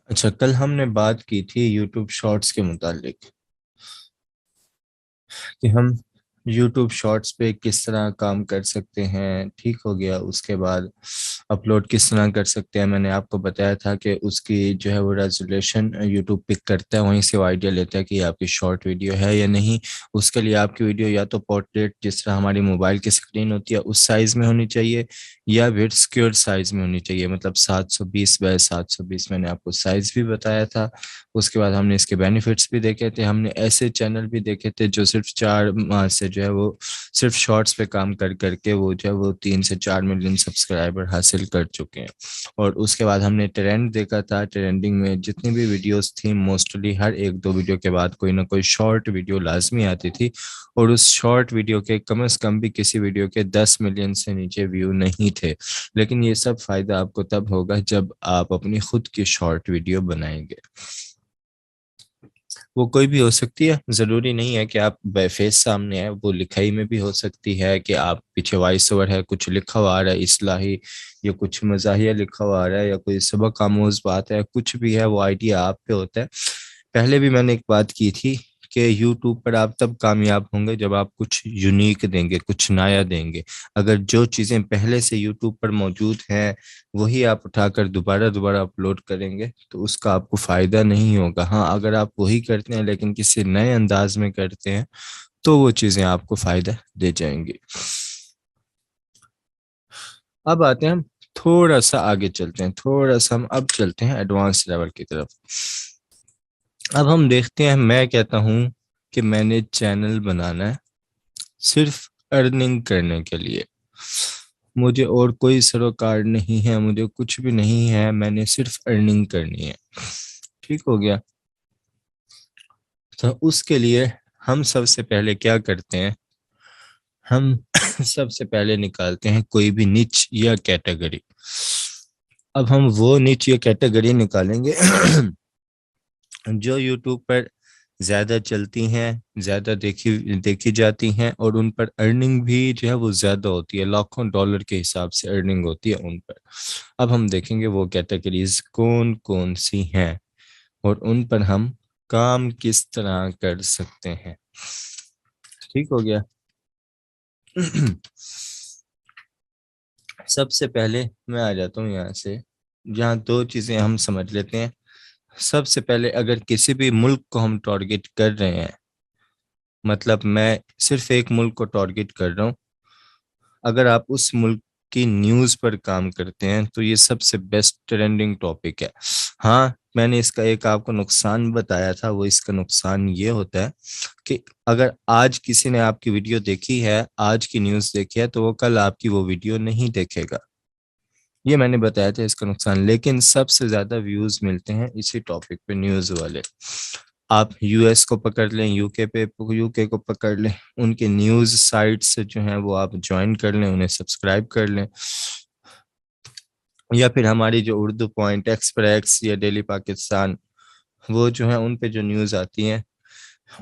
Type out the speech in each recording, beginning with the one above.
अच्छा, कल हमने बात की थी यूट्यूब शॉर्ट्स के मुतालिक कि हम यूट्यूब शॉर्ट्स पे किस तरह काम कर सकते हैं। ठीक हो गया। उसके बाद अपलोड किस तरह कर सकते हैं। मैंने आपको बताया था कि उसकी जो है वो रेजोल्यूशन यूट्यूब पिक करता है, वहीं से वो आइडिया लेता है कि ये आपकी शॉर्ट वीडियो है या नहीं। उसके लिए आपकी वीडियो या तो पोर्ट्रेट जिस तरह हमारी मोबाइल की स्क्रीन होती है उस साइज़ में होनी चाहिए, या फिर स्क्योर साइज़ में होनी चाहिए, मतलब 720 बाय 720। मैंने आपको साइज़ भी बताया था। उसके बाद हमने इसके बेनिफिट्स भी देखे थे। हमने ऐसे चैनल भी देखे थे जो सिर्फ 4 माह से जो है वो सिर्फ शॉर्ट्स पे काम कर करके वो जो है वो 3 से 4 मिलियन सब्सक्राइबर हासिल कर चुके हैं। और उसके बाद हमने ट्रेंड देखा था। ट्रेंडिंग में जितनी भी वीडियोस थी मोस्टली हर एक दो वीडियो के बाद कोई ना कोई शॉर्ट वीडियो लाजमी आती थी। और उस शॉर्ट वीडियो के कम से कम भी किसी वीडियो के 10 मिलियन से नीचे व्यू नहीं थे। लेकिन ये सब फायदा आपको तब होगा जब आप अपनी खुद की शॉर्ट वीडियो बनाएंगे। वो कोई भी हो सकती है, जरूरी नहीं है कि आप फेस सामने है। वो लिखाई में भी हो सकती है कि आप पीछे वॉइस ओवर है, कुछ लिखा हुआ आ रहा है इस्लाही, या कुछ मजाहिया लिखा हुआ आ रहा है, या कोई सबक आमोज बात है, कुछ भी है, वो आइडिया आप पे होता है। पहले भी मैंने एक बात की थी कि यूट्यूब पर आप तब कामयाब होंगे जब आप कुछ यूनिक देंगे, कुछ नया देंगे। अगर जो चीज़ें पहले से यूट्यूब पर मौजूद हैं वही आप उठाकर दोबारा दोबारा अपलोड करेंगे तो उसका आपको फायदा नहीं होगा। हाँ, अगर आप वही करते हैं लेकिन किसी नए अंदाज में करते हैं तो वो चीज़ें आपको फायदा दे जाएंगी। अब आते हैं हम थोड़ा सा आगे चलते हैं, थोड़ा सा हम अब चलते हैं एडवांस लेवल की तरफ। अब हम देखते हैं, मैं कहता हूँ कि मैंने चैनल बनाना है सिर्फ अर्निंग करने के लिए। मुझे और कोई सरोकार नहीं है, मुझे कुछ भी नहीं है, मैंने सिर्फ अर्निंग करनी है। ठीक हो गया। तो उसके लिए हम सबसे पहले क्या करते हैं, हम सबसे पहले निकालते हैं कोई भी निच या कैटेगरी। अब हम वो निच या कैटेगरी निकालेंगे जो यूट्यूब पर ज्यादा चलती हैं, ज्यादा देखी देखी जाती हैं, और उन पर अर्निंग भी जो है वो ज्यादा होती है, लाखों डॉलर के हिसाब से अर्निंग होती है उन पर। अब हम देखेंगे वो कैटेगरीज कौन कौन सी हैं और उन पर हम काम किस तरह कर सकते हैं। ठीक हो गया। सबसे पहले मैं आ जाता हूँ यहाँ से, जहाँ दो चीजें हम समझ लेते हैं। सबसे पहले अगर किसी भी मुल्क को हम टारगेट कर रहे हैं, मतलब मैं सिर्फ एक मुल्क को टारगेट कर रहा हूँ, अगर आप उस मुल्क की न्यूज़ पर काम करते हैं तो ये सबसे बेस्ट ट्रेंडिंग टॉपिक है। हाँ, मैंने इसका एक आपको नुकसान बताया था। वो इसका नुकसान ये होता है कि अगर आज किसी ने आपकी वीडियो देखी है, आज की न्यूज़ देखी है, तो वो कल आपकी वो वीडियो नहीं देखेगा। ये मैंने बताया था इसका नुकसान। लेकिन सबसे ज्यादा व्यूज मिलते हैं इसी टॉपिक पे, न्यूज वाले। आप यूएस को पकड़ लें, यूके को पकड़ लें, उनके न्यूज साइट से जो है वो आप ज्वाइन कर लें, उन्हें सब्सक्राइब कर लें। या फिर हमारी जो उर्दू पॉइंट, एक्सप्रेस या डेली पाकिस्तान, वो जो है उन पे जो न्यूज़ आती हैं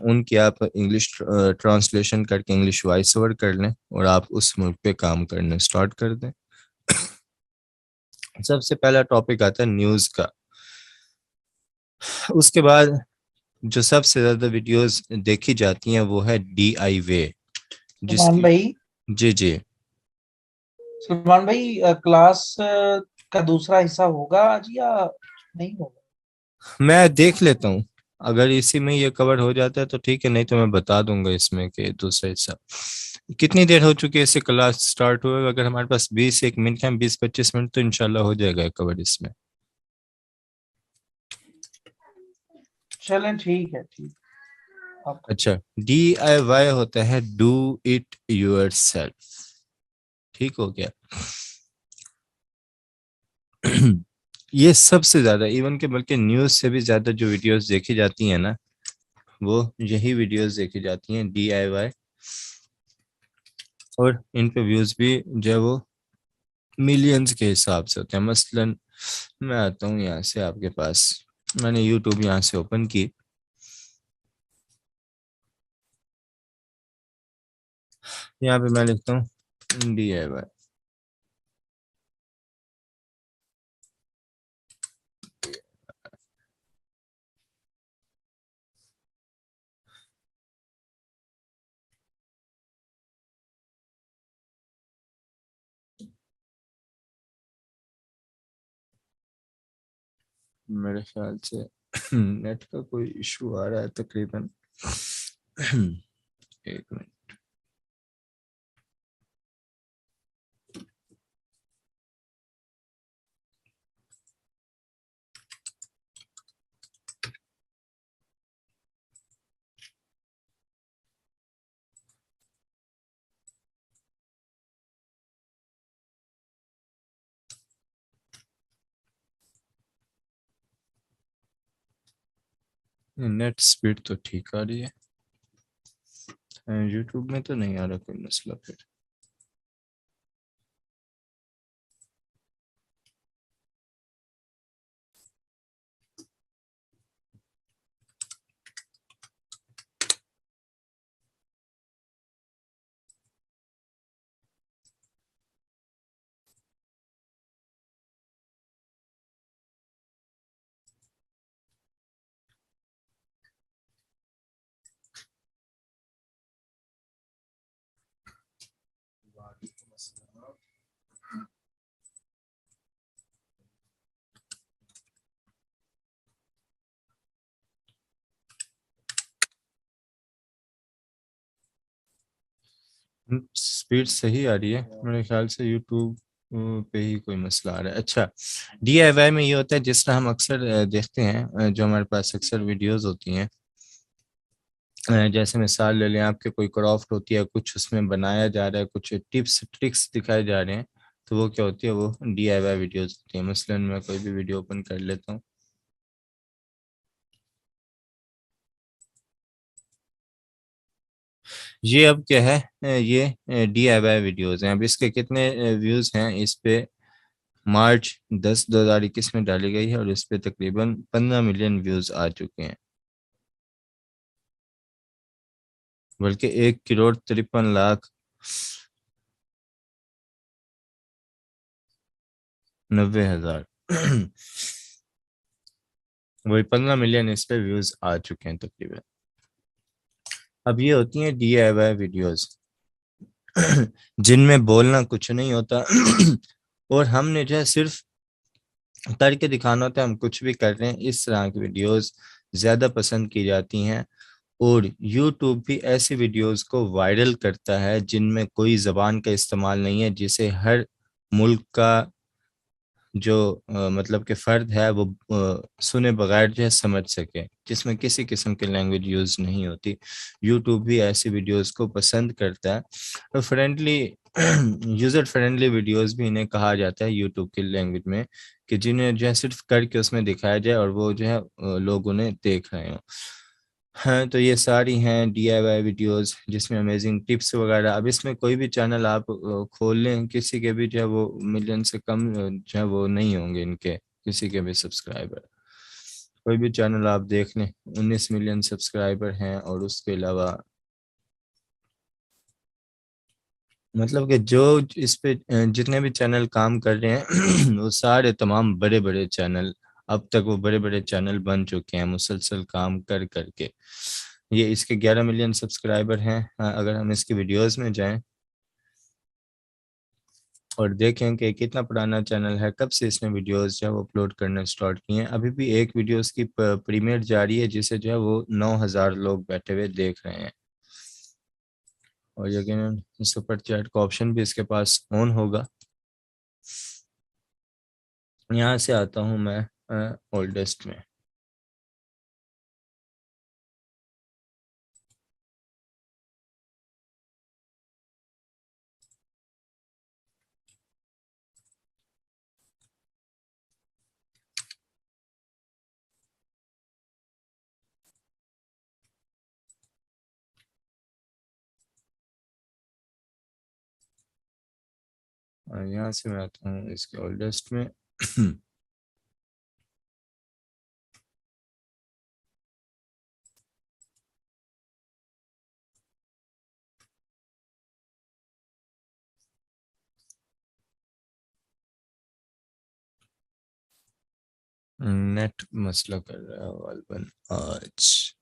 उनकी आप इंग्लिश ट्रांसलेशन करके इंग्लिश वॉइस ओवर कर लें और आप उस मुल्क पे काम करने स्टार्ट कर दें। सबसे पहला टॉपिक आता है न्यूज़ का। उसके बाद जो सबसे ज्यादा वीडियोस देखी जाती हैं वो है DIY, सलमान जिसकी। भाई। जी जी। सलमान भाई, क्लास का दूसरा हिस्सा होगा आज या नहीं होगा? मैं देख लेता हूँ, अगर इसी में ये कवर हो जाता है तो ठीक है, नहीं तो मैं बता दूंगा इसमें कि दूसरा हिस्सा। कितनी देर हो चुकी है इससे क्लास स्टार्ट हुए? अगर हमारे पास 20 एक मिनट है, 20-25 मिनट, तो इंशाल्लाह हो जाएगा कवर इसमें। चलें, ठीक है, ठीक। आप अच्छा, DIY होता है डू इट योर सेल्फ। ठीक हो गया। ये सबसे ज्यादा, इवन के बल्कि न्यूज से भी ज्यादा जो वीडियोस देखी जाती हैं ना, वो यही वीडियोस देखी जाती हैं, DIY। और इन पे व्यूज भी जो है वो मिलियंस के हिसाब से होते हैं। मसलन मैं आता हूँ यहाँ से आपके पास, मैंने यूट्यूब यहाँ से ओपन की। यहाँ पे मैं लिखता हूँ DIY। मेरे ख्याल से नेट का कोई इशू आ रहा है तकरीबन। एक मिनट। नेट स्पीड तो ठीक आ रही है, यूट्यूब में तो नहीं आ रहा कोई मसला फिर। स्पीड सही आ रही है मेरे ख्याल से, यूट्यूब पे ही कोई मसला आ रहा है। अच्छा, डीआईवाई में ये होता है जिस तरह हम अक्सर देखते हैं, जो हमारे पास अक्सर वीडियोस होती हैं, जैसे मिसाल ले लें आपके, कोई क्राफ्ट होती है, कुछ उसमें बनाया जा रहा है, कुछ टिप्स ट्रिक्स दिखाए जा रहे हैं, तो वो क्या होती है, वो डीआईवाई वीडियोस होती है। मसलन मैं कोई भी वीडियो ओपन कर लेता हूँ, ये अब क्या है, ये डीआईवाई वीडियोस हैं। अब इसके कितने व्यूज हैं इस पे, मार्च 10 2021 में डाली गई है और इस पे तकरीबन 15 मिलियन व्यूज आ चुके हैं, बल्कि 1,53,90,000 वही 15 मिलियन इस पे व्यूज आ चुके हैं तकरीबन। अब ये होती हैं डीआईवाई वीडियोस, जिनमें बोलना कुछ नहीं होता और हमने जो है सिर्फ करके दिखाना होता है, हम कुछ भी कर रहे हैं। इस तरह की वीडियोस ज्यादा पसंद की जाती हैं। और YouTube भी ऐसी वीडियोस को वायरल करता है जिनमें कोई जबान का इस्तेमाल नहीं है, जिसे हर मुल्क का जो मतलब कि फर्द है वो सुने बगैर जो है समझ सके, जिसमें किसी किस्म की लैंग्वेज यूज नहीं होती। YouTube भी ऐसी वीडियोस को पसंद करता है। तो फ्रेंडली यूजर फ्रेंडली वीडियोस भी इन्हें कहा जाता है YouTube की लैंग्वेज में, कि जिन्हें जो है सिर्फ करके उसमें दिखाया जाए और वो जो है लोग उन्हें देख रहे हो। हाँ, तो ये सारी हैं डीआईवाई वीडियोस जिसमें अमेजिंग टिप्स वगैरह। अब इसमें कोई भी चैनल आप खोल लें, किसी के भी जो है वो मिलियन से कम जो है वो नहीं होंगे इनके, किसी के भी सब्सक्राइबर। कोई भी चैनल आप देख लें, 19 मिलियन सब्सक्राइबर हैं, और उसके अलावा मतलब कि जो इस पे जितने भी चैनल काम कर रहे हैं वो सारे तमाम बड़े बड़े चैनल, अब तक वो बड़े बड़े चैनल बन चुके हैं मुसलसल काम कर करके। ये इसके 11 मिलियन सब्सक्राइबर हैं। अगर हम इसकी वीडियोस में जाएं और देखें कि कितना पुराना चैनल है, कब से इसने वीडियोस जो है वो अपलोड करना स्टार्ट किए हैं, अभी भी एक वीडियोस की प्रीमियर जारी है जिसे जो है वो 9,000 लोग बैठे हुए देख रहे हैं। और यकीनन सुपर चैट का ऑप्शन भी इसके पास ऑन होगा। यहाँ से आता हूँ मैं ओल्डेस्ट में। और यहाँ से मैं आता हूँ इसके ओल्डेस्ट में। नेट मसला कर रहा है गालिबन आज।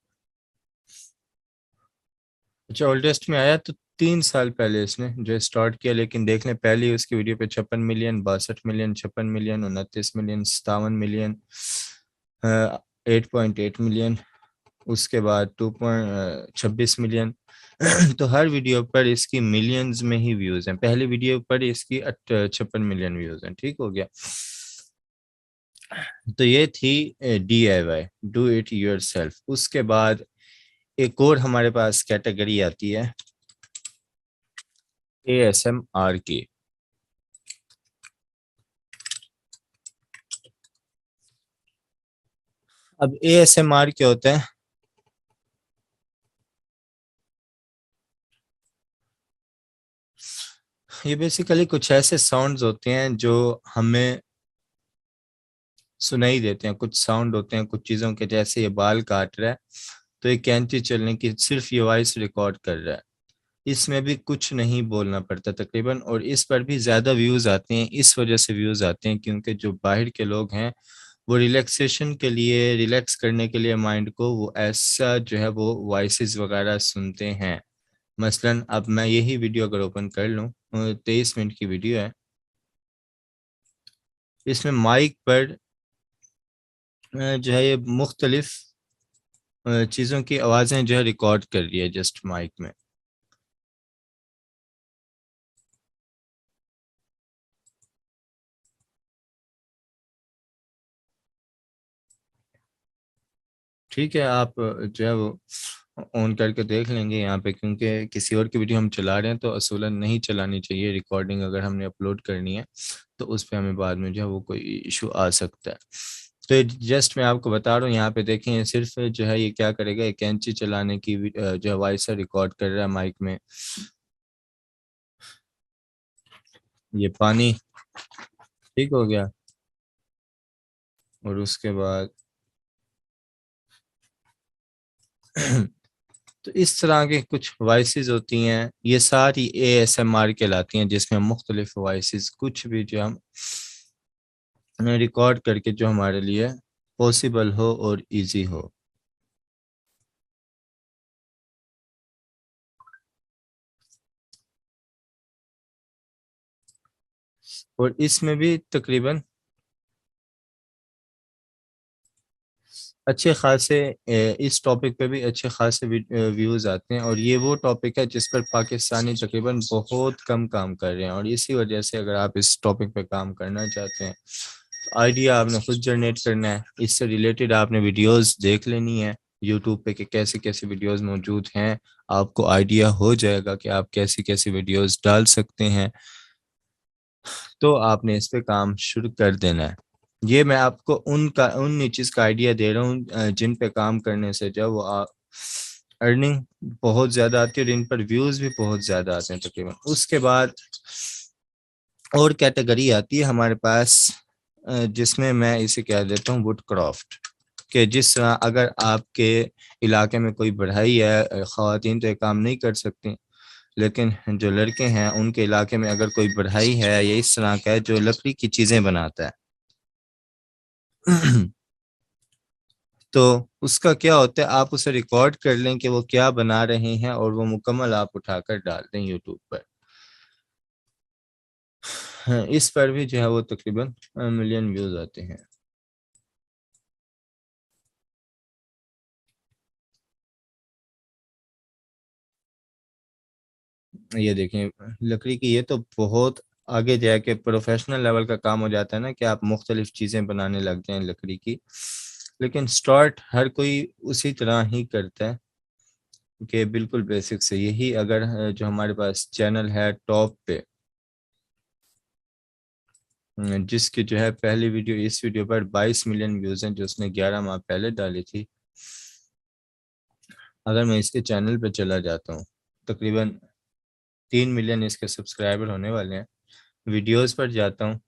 अच्छा, ओल्डेस्ट में आया तो 3 साल पहले इसने जो स्टार्ट किया, लेकिन देख लें पहले उसकी वीडियो पे 56 million, 62 million, 56 million, 29 million, 57 million, 8.8 million, उसके बाद 2.26 मिलियन। तो हर वीडियो पर इसकी मिलियंस में ही व्यूज हैं। पहली वीडियो पर इसकी 56 मिलियन व्यूज हैं। ठीक हो गया। तो ये थी DIY, do it your self. उसके बाद एक और हमारे पास कैटेगरी आती है ASMR की। अब ASMR क्या होता है? ये बेसिकली कुछ ऐसे साउंड्स होते हैं जो हमें सुनाई देते हैं। कुछ साउंड होते हैं कुछ चीज़ों के, जैसे ये बाल काट रहा है तो ये कैंची चलने की सिर्फ ये वॉइस रिकॉर्ड कर रहा है। इसमें भी कुछ नहीं बोलना पड़ता तकरीबन, और इस पर भी ज़्यादा व्यूज़ आते हैं। इस वजह से व्यूज़ आते हैं क्योंकि जो बाहर के लोग हैं वो रिलैक्सेशन के लिए, रिलैक्स करने के लिए माइंड को, वो ऐसा जो है वो वॉइसेस वगैरह सुनते हैं। मसलन अब मैं यही वीडियो अगर ओपन कर लूँ, 23 मिनट की वीडियो है। इसमें माइक पर जो है ये मुख्तलिफ चीज़ों की आवाज़ें जो है रिकॉर्ड कर रही है जस्ट माइक में। ठीक है, आप जो है वो ऑन करके देख लेंगे यहाँ पे, क्योंकि किसी और की वीडियो हम चला रहे हैं तो असूलन नहीं चलानी चाहिए रिकॉर्डिंग। अगर हमने अपलोड करनी है तो उस पर हमें बाद में जो है वो कोई इशू आ सकता है। तो जस्ट मैं आपको बता रहा हूँ, यहाँ पे देखें, ये सिर्फ जो है ये क्या करेगा, एक कैंची चलाने की जो है वॉइस रिकॉर्ड कर रहा है माइक में। ये पानी ठीक हो गया, और उसके बाद तो इस तरह के कुछ वॉइसेस होती हैं, ये सारी ASMR कहलाती हैं, जिसमें मुख्तलिफ वॉइसेस कुछ भी जो हम रिकॉर्ड करके जो हमारे लिए पॉसिबल हो और इजी हो। और इसमें भी तकरीबन अच्छे खासे इस टॉपिक पे भी अच्छे खासे व्यूज़ आते हैं, और ये वो टॉपिक है जिस पर पाकिस्तानी तकरीबन बहुत कम काम कर रहे हैं। और इसी वजह से अगर आप इस टॉपिक पे काम करना चाहते हैं तो आइडिया आपने खुद जनरेट करना है। इससे रिलेटेड आपने वीडियोस देख लेनी है यूट्यूब पे कि कैसे कैसे वीडियोस मौजूद हैं। आपको आइडिया हो जाएगा कि आप कैसी कैसी वीडियोस डाल सकते हैं, तो आपने इस पे काम शुरू कर देना है। ये मैं आपको उन नीचेस का आइडिया दे रहा हूँ जिन पे काम करने से जो वो अर्निंग बहुत ज़्यादा आती है और इन पर व्यूज़ भी बहुत ज़्यादा आते हैं तकरीबन। उसके बाद और कैटेगरी आती है हमारे पास जिसमें मैं इसे कह देता हूँ वुड क्राफ्ट। कि जिस तरह अगर आपके इलाके में कोई बढ़ई है, ख़वातीन तो ये काम नहीं कर सकती, लेकिन जो लड़के हैं उनके इलाके में अगर कोई बढ़ई है या इस तरह का है जो लकड़ी की चीज़ें बनाता है तो उसका क्या होता है, आप उसे रिकॉर्ड कर लें कि वो क्या बना रहे हैं और वो मुकम्मल आप उठाकर डाल दें यूट्यूब पर। हाँ, इस पर भी जो है वो तकरीबन मिलियन व्यूज आते हैं। ये देखें, लकड़ी की ये तो बहुत आगे जाके प्रोफेशनल लेवल का काम हो जाता है ना, कि आप मुख्तलिफ चीज़ें बनाने लग जाएं लकड़ी की। लेकिन स्टार्ट हर कोई उसी तरह ही करता है कि बिल्कुल बेसिक से। यही अगर जो हमारे पास चैनल है टॉप पे, जिसकी जो है पहली वीडियो, इस वीडियो पर 22 मिलियन व्यूज हैं जो उसने 11 माह पहले डाली थी। अगर मैं इसके चैनल पे चला जाता हूँ, तकरीबन 3 मिलियन इसके सब्सक्राइबर होने वाले हैं। वीडियोस पर जाता हूँ,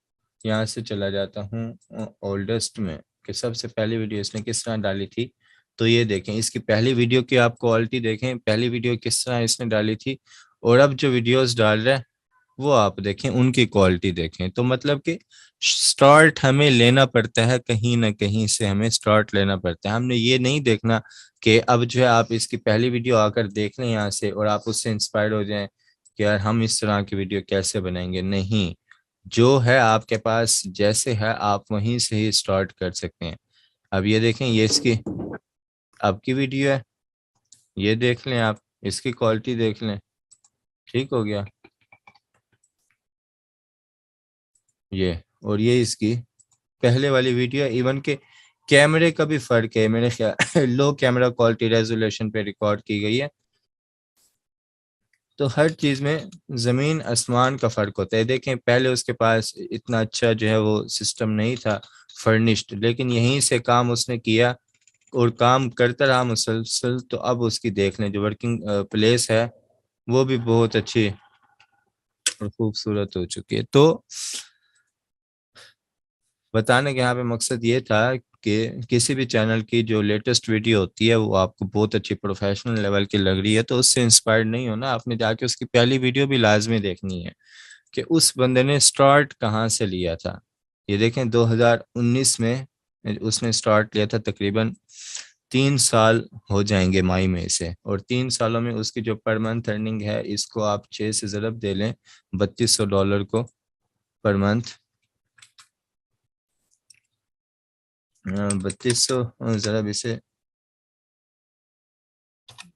यहाँ से चला जाता हूँ ओल्डेस्ट में कि सबसे पहली वीडियो इसने किस तरह डाली थी। तो ये देखें, इसकी पहली वीडियो की आप क्वालिटी देखें, पहली वीडियो किस तरह इसने डाली थी, और अब जो वीडियोस डाल रहा है वो आप देखें, उनकी क्वालिटी देखें। तो मतलब कि स्टार्ट हमें लेना पड़ता है, कहीं ना कहीं से हमें स्टार्ट लेना पड़ता है। हमने ये नहीं देखना कि अब जो है आप इसकी पहली वीडियो आकर देख लें यहाँ से और आप उससे इंस्पायर्ड हो जाएं कि यार हम इस तरह की वीडियो कैसे बनाएंगे। नहीं, जो है आपके पास जैसे है आप वहीं से ही स्टार्ट कर सकते हैं। अब ये देखें, ये इसकी आपकी वीडियो है, ये देख लें आप, इसकी क्वालिटी देख लें, ठीक हो गया ये। और ये इसकी पहले वाली वीडियो है। इवन के कैमरे का भी फर्क है मेरे ख्याल लो कैमरा क्वालिटी रेजोल्यूशन पे रिकॉर्ड की गई है। तो हर चीज में जमीन आसमान का फर्क होता है। देखें पहले उसके पास इतना अच्छा जो है वो सिस्टम नहीं था फर्निश्ड, लेकिन यहीं से काम उसने किया और काम करता रहा मुसलसल। तो अब उसकी देख लें जो वर्किंग प्लेस है वो भी बहुत अच्छी और खूबसूरत हो चुकी है। तो बताने का यहाँ पे मकसद ये था कि किसी भी चैनल की जो लेटेस्ट वीडियो होती है वो आपको बहुत अच्छी प्रोफेशनल लेवल की लग रही है तो उससे इंस्पायर्ड नहीं होना, आपने जाके उसकी पहली वीडियो भी लाजमी देखनी है कि उस बंदे ने स्टार्ट कहाँ से लिया था। ये देखें 2019 में उसने स्टार्ट लिया था, तकरीबन 3 साल हो जाएंगे मई में से, और 3 सालों में उसकी जो पर मंथ अर्निंग है इसको आप 6 से ज़रब दे लें, $3200 को पर मंथ। 3200 ज़रब इसे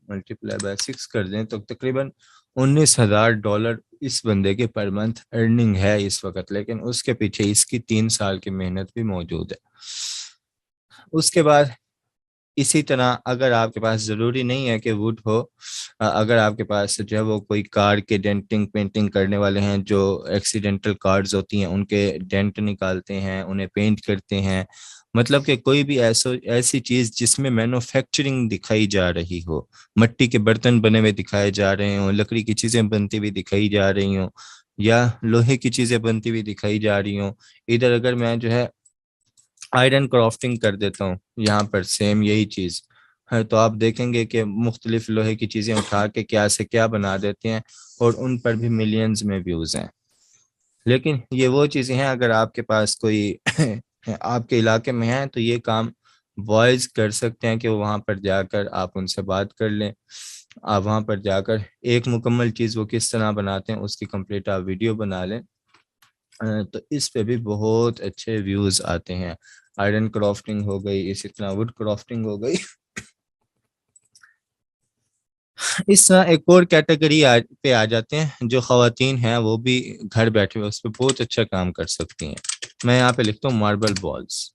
मल्टीप्लाई बाय 6 कर दें तो तकरीबन $19,000 इस बंदे के पर मंथ अर्निंग है इस वक्त। लेकिन उसके पीछे इसकी 3 साल की मेहनत भी मौजूद है। उसके बाद इसी तरह अगर आपके पास ज़रूरी नहीं है कि वुड हो, अगर आपके पास जो है वो कोई कार के डेंटिंग पेंटिंग करने वाले हैं, जो एक्सीडेंटल कार्ड्स होती हैं उनके डेंट निकालते हैं, उन्हें पेंट करते हैं, मतलब कि कोई भी ऐसी चीज़ जिसमें मैन्युफैक्चरिंग दिखाई जा रही हो, मिट्टी के बर्तन बने हुए दिखाए जा रहे हों, लकड़ी की चीज़ें बनती हुई दिखाई जा रही हों, या लोहे की चीज़ें बनती हुई दिखाई जा रही हों। इधर अगर मैं जो है आयरन क्राफ्टिंग कर देता हूँ, यहाँ पर सेम यही चीज़ है, तो आप देखेंगे कि मुख्तलिफ लोहे की चीज़ें उठा के क्या से क्या बना देते हैं और उन पर भी मिलियंस में व्यूज़ हैं। लेकिन ये वो चीज़ें हैं, अगर आपके पास कोई आपके इलाके में है तो ये काम बॉयज़ कर सकते हैं कि वो वहाँ पर जाकर आप उनसे बात कर लें। आप वहाँ पर जाकर एक मुकम्मल चीज़ वो किस तरह बनाते हैं उसकी कंप्लीट आप वीडियो बना लें। तो इस पे भी बहुत अच्छे व्यूज आते हैं। आयरन क्राफ्टिंग हो गई, इसी तरह वुड क्राफ्टिंग हो गई। इस तरह एक और कैटेगरी पे आ जाते हैं जो खवातीन हैं, वो भी घर बैठे हुए उस पर बहुत अच्छा काम कर सकती हैं। मैं यहाँ पे लिखता हूँ मार्बल बॉल्स।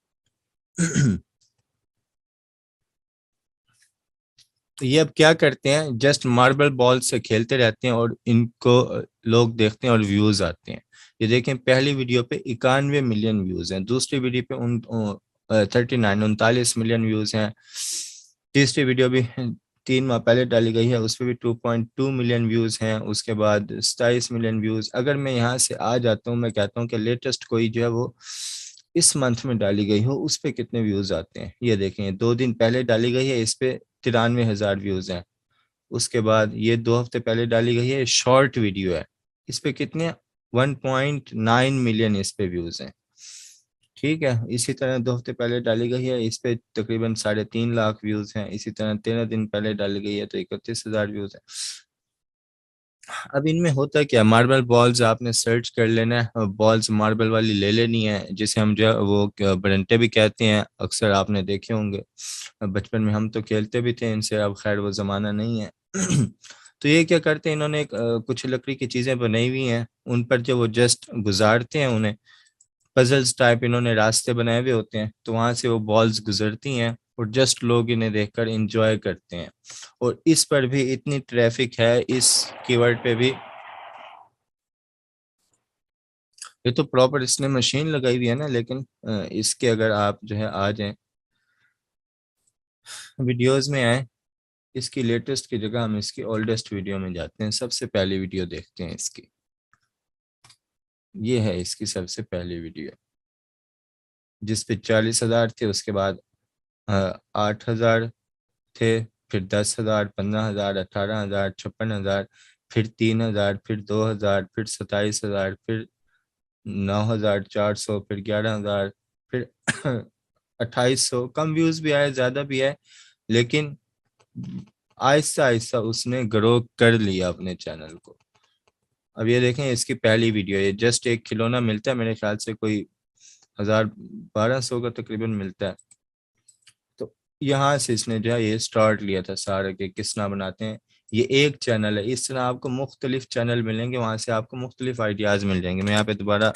तो ये अब क्या करते हैं, जस्ट मार्बल बॉल से खेलते रहते हैं और इनको लोग देखते हैं और व्यूज आते हैं। ये देखें पहली वीडियो पे 91 मिलियन व्यूज हैं, दूसरी वीडियो पे 39 व्यूज हैं, तीसरी वीडियो भी 3 माह पहले डाली गई है उस पर भी 2.2 मिलियन व्यूज हैं, उसके बाद 27 मिलियन व्यूज। अगर मैं यहाँ से आ जाता हूँ, मैं कहता हूँ कि लेटेस्ट कोई जो है वो इस मंथ में डाली गई हो उस पे कितने व्यूज आते हैं, ये देखें 2 दिन पहले डाली गई है, इस पे 93,000 व्यूज हैं। उसके बाद ये 2 हफ्ते पहले डाली गई है, शॉर्ट वीडियो है, इस पे कितने 1.9 मिलियन इस पे व्यूज हैं। ठीक है, इसी तरह 2 हफ्ते पहले डाली गई है, इस पे तकरीबन 3.5 लाख व्यूज हैं। इसी तरह 13 दिन पहले डाली गई है तो 31,000 व्यूज हैं। अब इनमें होता क्या, मार्बल बॉल्स आपने सर्च कर लेना है, बॉल्स मार्बल वाली ले लेनी है, जिसे हम जो है वो बरंटे भी कहते हैं, अक्सर आपने देखे होंगे, बचपन में हम तो खेलते भी थे इनसे, अब खैर वो ज़माना नहीं है। तो ये क्या करते हैं, इन्होंने कुछ लकड़ी की चीज़ें बनाई हुई हैं, उन पर जो वो जस्ट गुजारते हैं उन्हें, पजल्स टाइप इन्होंने रास्ते बनाए हुए होते हैं, तो वहां से वो बॉल्स गुजरती हैं और जस्ट लोग इन्हें देखकर एंजॉय करते हैं। और इस पर भी इतनी ट्रैफिक है इस कीवर्ड पे भी। ये तो प्रॉपर इसने मशीन लगाई हुई है ना, लेकिन इसके अगर आप जो है आ जाएं वीडियोस में आए, इसकी लेटेस्ट की जगह हम इसकी ओल्डेस्ट वीडियो में जाते हैं, सबसे पहली वीडियो देखते हैं इसकी। ये है इसकी सबसे पहली वीडियो जिस पे 40,000 थे, उसके बाद 8,000 थे, फिर 10,000, 15,000, 18,000, 56,000, फिर 3,000, फिर 2,000, फिर 27,000, फिर 9,400, फिर 11,000, फिर 2,800। कम व्यूज भी आए, ज्यादा भी आए, लेकिन आहिस्ता आहिस्ता उसने ग्रो कर लिया अपने चैनल को। अब ये देखें इसकी पहली वीडियो, ये जस्ट एक खिलौना मिलता है मेरे ख्याल से कोई 1,000 1,200 का तकरीबन मिलता है। यहाँ से इसने जो है ये स्टार्ट लिया था सारा के किस तरह बनाते हैं। ये एक चैनल है, इस तरह आपको मुख्तलिफ चैनल मिलेंगे, वहां से आपको मुख्तलिफ आइडियाज मिल जाएंगे। मैं यहाँ पे दोबारा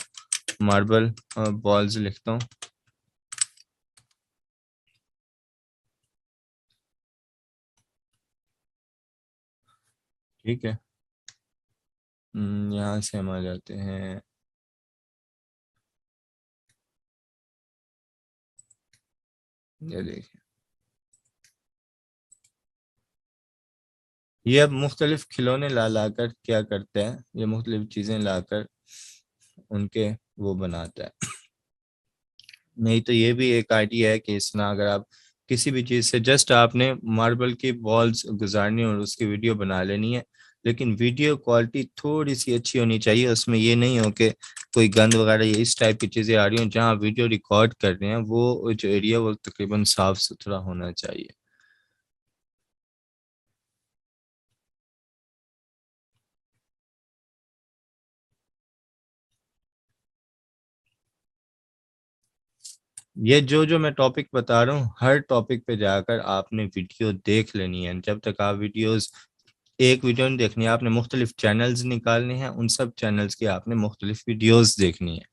मार्बल बॉल्स लिखता हूँ। ठीक है, यहाँ से हम आ जाते हैं। ये देखिए, ये अब मुख्तलिफ खिलौने ला ला कर क्या करते हैं, ये मुख्तलिफ चीज़ें लाकर उनके वो बनाता है। नहीं तो ये भी एक आइडिया है कि इसमें अगर आप किसी भी चीज़ से जस्ट आपने मार्बल की बॉल्स गुजारनी और उसकी वीडियो बना लेनी है, लेकिन वीडियो क्वालिटी थोड़ी सी अच्छी होनी चाहिए। उसमें ये नहीं हो कि कोई गंद वगैरह या इस टाइप की चीज़ें आ रही हो। जहाँ वीडियो रिकॉर्ड कर रहे हैं वो जो एरिया वो तकरीबन साफ सुथरा होना चाहिए। ये जो जो मैं टॉपिक बता रहा हूँ, हर टॉपिक पे जाकर आपने वीडियो देख लेनी है। जब तक आप वीडियोस, एक वीडियो नहीं देखनी है, आपने मुख्तलिफ चैनल्स निकालने हैं, उन सब चैनल्स की आपने मुख्तलिफ वीडियोस देखनी है।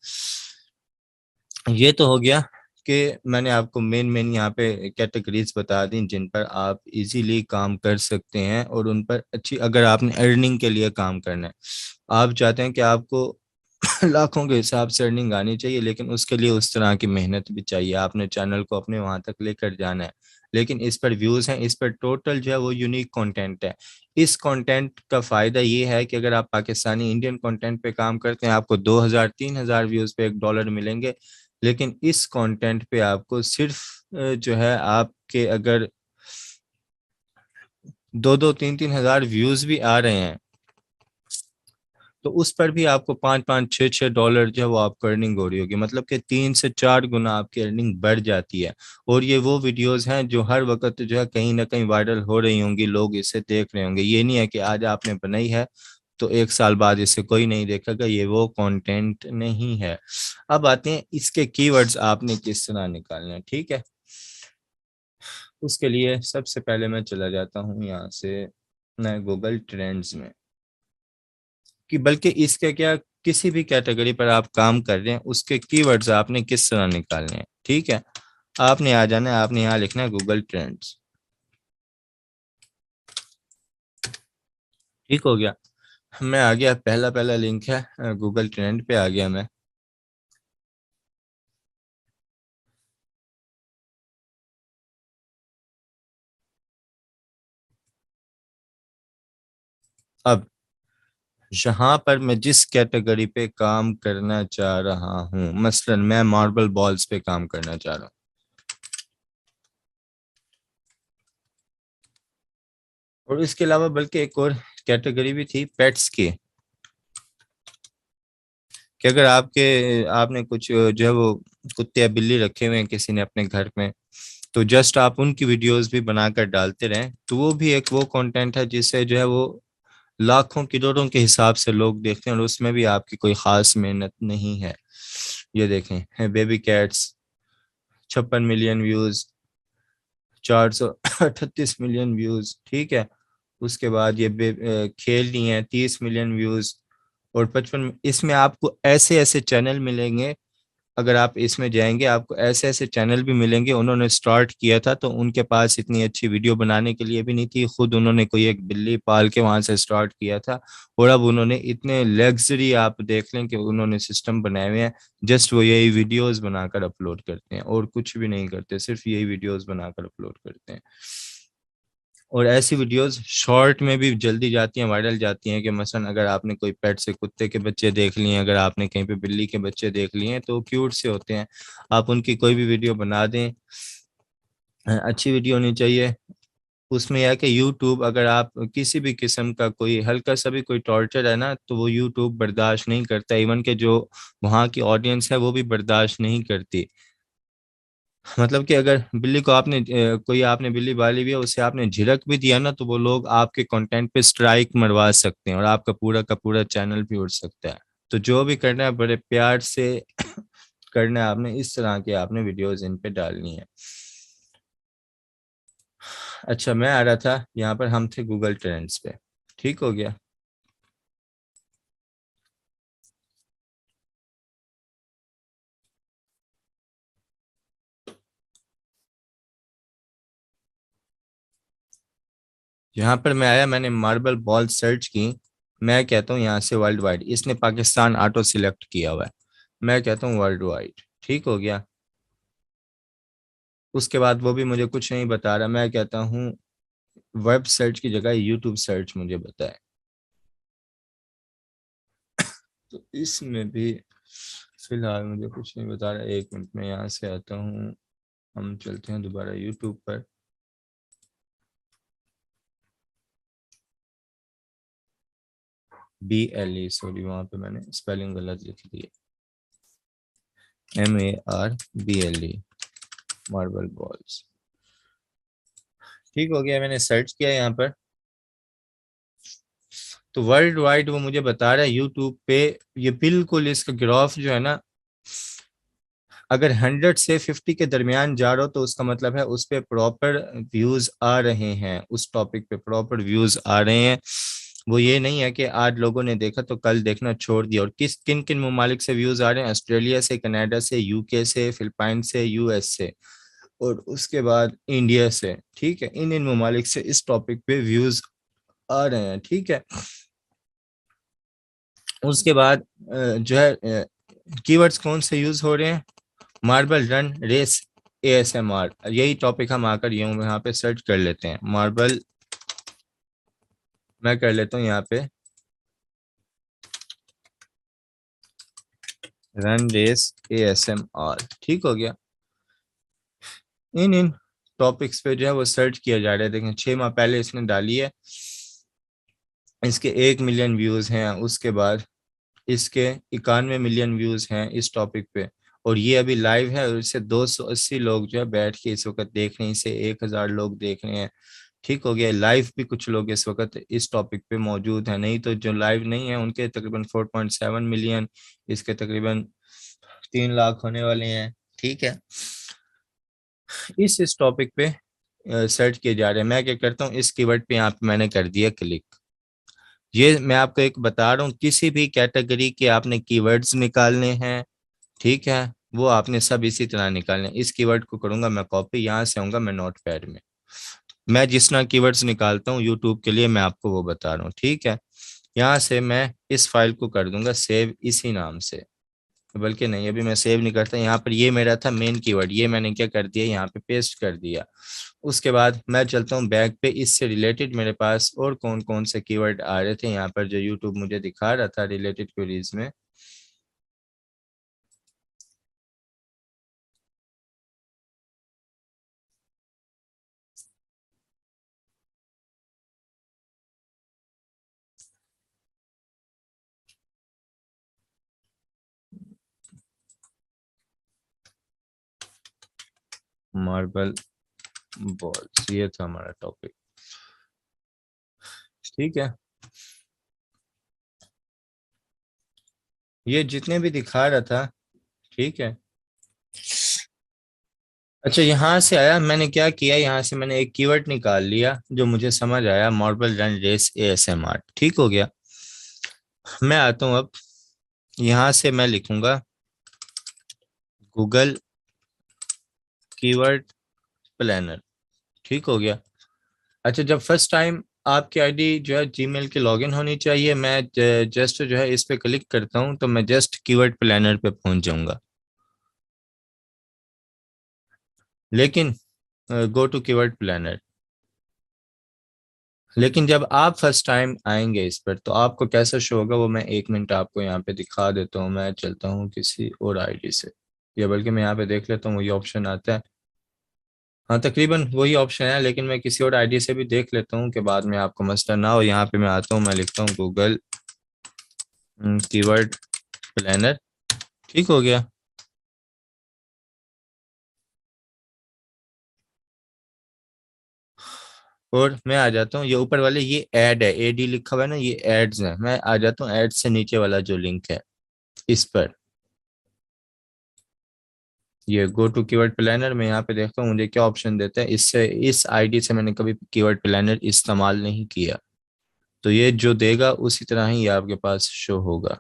ये तो हो गया कि मैंने आपको मेन मेन यहाँ पे कैटेगरीज बता दी जिन पर आप इजीली काम कर सकते हैं और उन पर अच्छी, अगर आपने अर्निंग के लिए काम करना है, आप चाहते हैं कि आपको लाखों के हिसाब से अर्निंग आनी चाहिए, लेकिन उसके लिए उस तरह की मेहनत भी चाहिए। आपने चैनल को अपने वहां तक लेकर जाना है, लेकिन इस पर व्यूज हैं, इस पर टोटल जो है वो यूनिक कंटेंट है। इस कंटेंट का फायदा ये है कि अगर आप पाकिस्तानी इंडियन कंटेंट पे काम करते हैं, आपको 2,000 3,000 व्यूज पे $1 मिलेंगे। लेकिन इस कंटेंट पे आपको सिर्फ जो है आपके अगर 2-2 3-3 हज़ार व्यूज भी आ रहे हैं, तो उस पर भी आपको 5-5 6-6 डॉलर जो है वो आपको अर्निंग हो रही होगी। मतलब कि 3 से 4 गुना आपकी अर्निंग बढ़ जाती है। और ये वो वीडियोस हैं जो हर वक्त जो है कहीं ना कहीं वायरल हो रही होंगी, लोग इसे देख रहे होंगे। ये नहीं है कि आज आपने बनाई है तो 1 साल बाद इसे कोई नहीं देखेगा, ये वो कंटेंट नहीं है। अब आते हैं इसके कीवर्ड्स आपने किस तरह निकालने हैं। ठीक है, उसके लिए सबसे पहले मैं चला जाता हूँ यहाँ से मैं गूगल ट्रेंड्स में, कि बल्कि इसके क्या, किसी भी कैटेगरी पर आप काम कर रहे हैं उसके कीवर्ड्स आपने किस तरह निकालने हैं। ठीक है, आपने आ जाना है, आपने यहाँ लिखना है गूगल ट्रेंड्स। ठीक हो गया, मैं आ गया, पहला पहला लिंक है गूगल ट्रेंड पे आ गया मैं। अब यहाँ पर मैं जिस कैटेगरी पे काम करना चाह रहा हूँ, मसलन मैं मार्बल बॉल्स पे काम करना चाह रहा हूँ, और इसके अलावा बल्कि एक और कैटेगरी भी थी पेट्स की, कि अगर आपने कुछ जो है वो कुत्ते या बिल्ली रखे हुए हैं किसी ने अपने घर में, तो जस्ट आप उनकी वीडियोस भी बनाकर डालते रहें, तो वो भी एक वो कंटेंट है जिससे जो है वो लाखों करोड़ों के हिसाब से लोग देखते हैं, और उसमें भी आपकी कोई खास मेहनत नहीं है। ये देखें, baby cats 56 million views, 438 million views. ठीक है, उसके बाद ये खेलनी है 30 मिलियन व्यूज और 55। इसमें आपको ऐसे ऐसे चैनल मिलेंगे, अगर आप इसमें जाएंगे आपको ऐसे ऐसे चैनल भी मिलेंगे। उन्होंने स्टार्ट किया था तो उनके पास इतनी अच्छी वीडियो बनाने के लिए भी नहीं थी, खुद उन्होंने कोई एक बिल्ली पाल के वहां से स्टार्ट किया था, और अब उन्होंने इतने लग्जरी, आप देख लें कि उन्होंने सिस्टम बनाए हुए हैं। जस्ट वो यही वीडियोस बनाकर अपलोड करते हैं और कुछ भी नहीं करते, सिर्फ यही वीडियोस बनाकर अपलोड करते हैं। और ऐसी वीडियोस शॉर्ट में भी जल्दी जाती हैं, वायरल जाती हैं, कि मसलन अगर आपने कोई पेट से कुत्ते के बच्चे देख लिए हैं, अगर आपने कहीं पे बिल्ली के बच्चे देख लिए हैं, तो क्यूट से होते हैं। आप उनकी कोई भी वीडियो बना दें, अच्छी वीडियो होनी चाहिए। उसमें यह है कि यूट्यूब, अगर आप किसी भी किस्म का कोई हल्का सा भी कोई टॉर्चर है ना, तो वो यूट्यूब बर्दाश्त नहीं करता। इवन के जो वहाँ की ऑडियंस है वो भी बर्दाश्त नहीं करती। मतलब कि अगर बिल्ली को आपने कोई आपने बिल्ली पाली भी है, उसे आपने झिड़क भी दिया ना, तो वो लोग आपके कंटेंट पे स्ट्राइक मरवा सकते हैं और आपका पूरा का पूरा चैनल भी उड़ सकता है। तो जो भी करना है बड़े प्यार से करना है आपने, इस तरह के आपने वीडियोस इन पे डालनी है। अच्छा, मैं आ रहा था यहाँ पर, हम थे गूगल ट्रेंड्स पे। ठीक हो गया। यहाँ पर मैं आया, मैंने मार्बल बॉल सर्च की। मैं कहता हूँ यहाँ से वर्ल्ड वाइड, इसने पाकिस्तान ऑटो सिलेक्ट किया हुआ है। मैं कहता हूँ वर्ल्ड वाइड। ठीक हो गया। उसके बाद वो भी मुझे कुछ नहीं बता रहा। मैं कहता हूँ वेब सर्च की जगह यूट्यूब सर्च मुझे बताए। तो इसमें भी फिलहाल मुझे कुछ नहीं बता रहा। एक मिनट में यहाँ से आता हूँ। हम चलते हैं दोबारा यूट्यूब पर। BLE, सॉरी, वहां पे मैंने स्पेलिंग गलत लिख दी है। MARBLE, marble balls. ठीक हो गया, मैंने सर्च किया यहाँ पर। तो वर्ल्ड वाइड वो मुझे बता रहा है यूट्यूब पे। ये बिल्कुल इसका ग्राफ जो है ना, अगर 100 से 50 के दरमियान जा रहा हो तो उसका मतलब है उस पे प्रॉपर व्यूज आ रहे हैं, उस टॉपिक पे प्रॉपर व्यूज आ रहे हैं। वो ये नहीं है कि आज लोगों ने देखा तो कल देखना छोड़ दिया। और किस किन किन ममालिक से व्यूज आ रहे हैं? ऑस्ट्रेलिया से, कनाडा से, UK से, फिलिपाइन से, US से, और उसके बाद इंडिया से। ठीक है, इन इन ममालिक से इस टॉपिक पे व्यूज आ रहे हैं। ठीक है। उसके बाद जो है कीवर्ड्स कौन से यूज हो रहे हैं? मार्बल रन रेस ASMR, यही टॉपिक हम आकर यहाँ पे सर्च कर लेते हैं। मार्बल, मैं कर लेता हूँ यहाँ पे रन रेस ASMR। ठीक हो गया। इन इन टॉपिक्स पे जो है वो सर्च किया जा रहा है। देखें, 6 माह पहले इसने डाली है। इसके 1 मिलियन व्यूज हैं। उसके बाद इसके 91 मिलियन व्यूज हैं इस टॉपिक पे। और ये अभी लाइव है, और इससे 280 लोग जो है बैठ के इस वक्त देख रहे हैं, इसे 1000 लोग देख रहे हैं। ठीक हो गया। लाइव भी कुछ लोग इस वक्त इस टॉपिक पे मौजूद हैं, नहीं तो जो लाइव नहीं है उनके तकरीबन 4.7 मिलियन, इसके तकरीबन 3 लाख होने वाले हैं। ठीक है। इस टॉपिक पे सर्च किए जा रहे हैं। मैं क्या करता हूँ, इस कीवर्ड पे यहाँ पे मैंने कर दिया क्लिक। ये मैं आपको एक बता रहा हूँ, किसी भी कैटेगरी के आपने कीवर्ड्स निकालने हैं, ठीक है, वो आपने सब इसी तरह निकालने हैं। इस कीवर्ड को करूंगा मैं कॉपी, यहाँ से आऊंगा मैं नोट पैड में। मैं जिस तरह कीवर्ड्स निकालता हूँ यूट्यूब के लिए, मैं आपको वो बता रहा हूँ। ठीक है। यहाँ से मैं इस फाइल को कर दूंगा सेव इसी नाम से। बल्कि नहीं, अभी मैं सेव नहीं करता। यहाँ पर ये मेरा था मेन कीवर्ड, ये मैंने क्या कर दिया, यहाँ पे पेस्ट कर दिया। उसके बाद मैं चलता हूँ बैक पे। इससे रिलेटेड मेरे पास और कौन कौन से कीवर्ड आ रहे थे यहाँ पर जो यूट्यूब मुझे दिखा रहा था रिलेटेड क्वेरीज में। मार्बल बॉल्स, ये था हमारा टॉपिक। ठीक है। ये जितने भी दिखा रहा था। ठीक है। अच्छा, यहाँ से आया, मैंने क्या किया, यहाँ से मैंने एक कीवर्ड निकाल लिया जो मुझे समझ आया, मार्बल रन रेस ASMR। ठीक हो गया। मैं आता हूँ अब, यहाँ से मैं लिखूंगा गूगल कीवर्ड प्लानर। ठीक हो गया। अच्छा, जब फर्स्ट टाइम आपकी आईडी जो है जीमेल की लॉगिन होनी चाहिए। मैं जस्ट जो है इस पे क्लिक करता हूँ तो मैं जस्ट कीवर्ड प्लानर पे पहुंच जाऊंगा। लेकिन गो टू कीवर्ड प्लानर। लेकिन जब आप फर्स्ट टाइम आएंगे इस पर तो आपको कैसा शो होगा, वो मैं 1 मिनट आपको यहाँ पे दिखा देता हूँ। मैं चलता हूँ किसी और आईडी से, या बल्कि मैं यहाँ पे देख लेता हूँ वही ऑप्शन आता है। हाँ, तकरीबन वही ऑप्शन है, लेकिन मैं किसी और आईडी से भी देख लेता हूँ कि बाद में आपको मसला ना हो। यहाँ पे मैं आता हूँ, मैं लिखता हूँ गूगल कीवर्ड प्लानर। ठीक हो गया। और मैं आ जाता हूँ, ये ऊपर वाले ये ऐड है, AD लिखा हुआ है ना, ये एड्स है। मैं आ जाता हूँ एड से नीचे वाला जो लिंक है इस पर। ये गो टू कीवर्ड प्लानर में यहाँ पे देखता हूँ मुझे क्या ऑप्शन देता है। इससे, इस आईडी से मैंने कभी कीवर्ड प्लानर इस्तेमाल नहीं किया, तो ये जो देगा उसी तरह ही ये आपके पास शो होगा।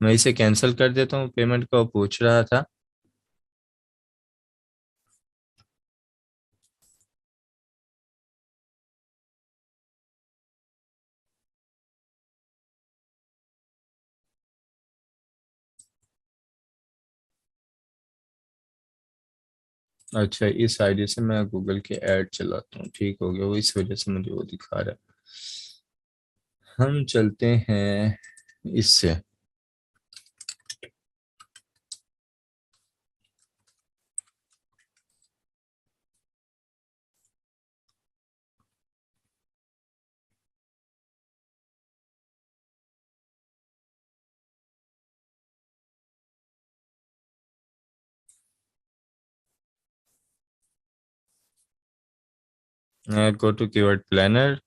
मैं इसे कैंसिल कर देता हूँ, पेमेंट का वो पूछ रहा था। अच्छा, इस आईडी से मैं गूगल के ऐड चलाता हूँ, ठीक हो गया, वो इस वजह से मुझे वो दिखा रहा है। हम चलते हैं इससे। Go to keyword planner.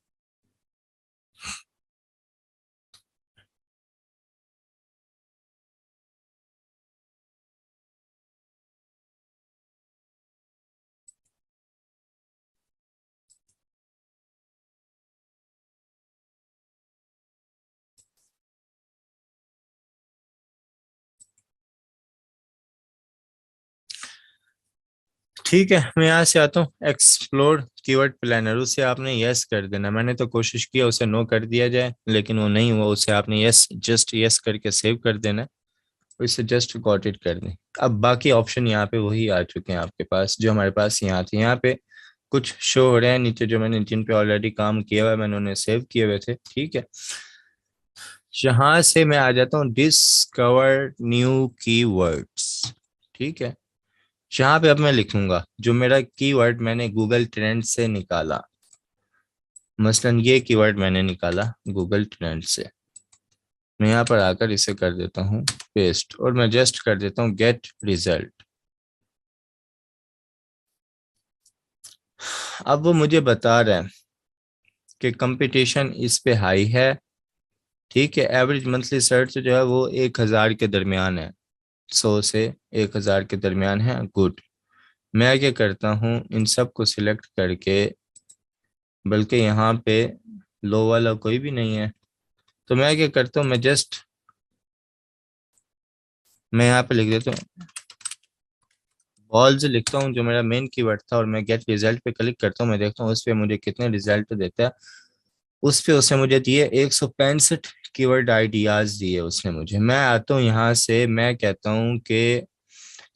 ठीक है, मैं यहाँ से आता हूँ एक्सप्लोर कीवर्ड प्लानर, उसे आपने यस कर देना। मैंने तो कोशिश किया उसे नो कर दिया जाए, लेकिन वो नहीं हुआ। उसे आपने यस, जस्ट यस करके सेव कर देना, और इसे जस्ट गॉट इट कर दें। अब बाकी ऑप्शन यहाँ पे वही आ चुके हैं आपके पास जो हमारे पास यहाँ थे। यहाँ पे कुछ शो हो रहे हैं नीचे, जो मैंने जिन पे ऑलरेडी काम किया हुआ है, मैंने उन्हें सेव किए हुए थे, ठीक है। यहाँ से मैं आ जाता हूँ डिस्कवर न्यू कीवर्ड्स, ठीक है। यहाँ पे अब मैं लिखूंगा जो मेरा कीवर्ड मैंने गूगल ट्रेंड से निकाला। मसलन ये कीवर्ड मैंने निकाला गूगल ट्रेंड से। मैं यहाँ पर आकर इसे कर देता हूँ पेस्ट, और मैं जस्ट कर देता हूँ गेट रिजल्ट। अब वो मुझे बता रहा है कि कंपटीशन इस पे हाई है, ठीक है। एवरेज मंथली सर्च जो है वो 1,000 के दरमियान है, 100 से 1,000 के दरमियान है, गुड। मैं क्या करता हूँ, इन सब को सिलेक्ट करके, बल्कि यहाँ पे लो वाला कोई भी नहीं है, तो मैं क्या करता हूँ, मैं यहाँ पे लिख देता हूँ बॉल्स, लिखता हूँ जो मेरा मेन कीवर्ड था, और मैं गेट रिजल्ट पे क्लिक करता हूँ। मैं देखता हूँ उस पे मुझे कितने रिजल्ट देता है। उस पे उसने मुझे दिए 165 कीवर्ड आइडियाज दिए उसने मुझे। मैं आता हूँ यहाँ से, मैं कहता हूँ कि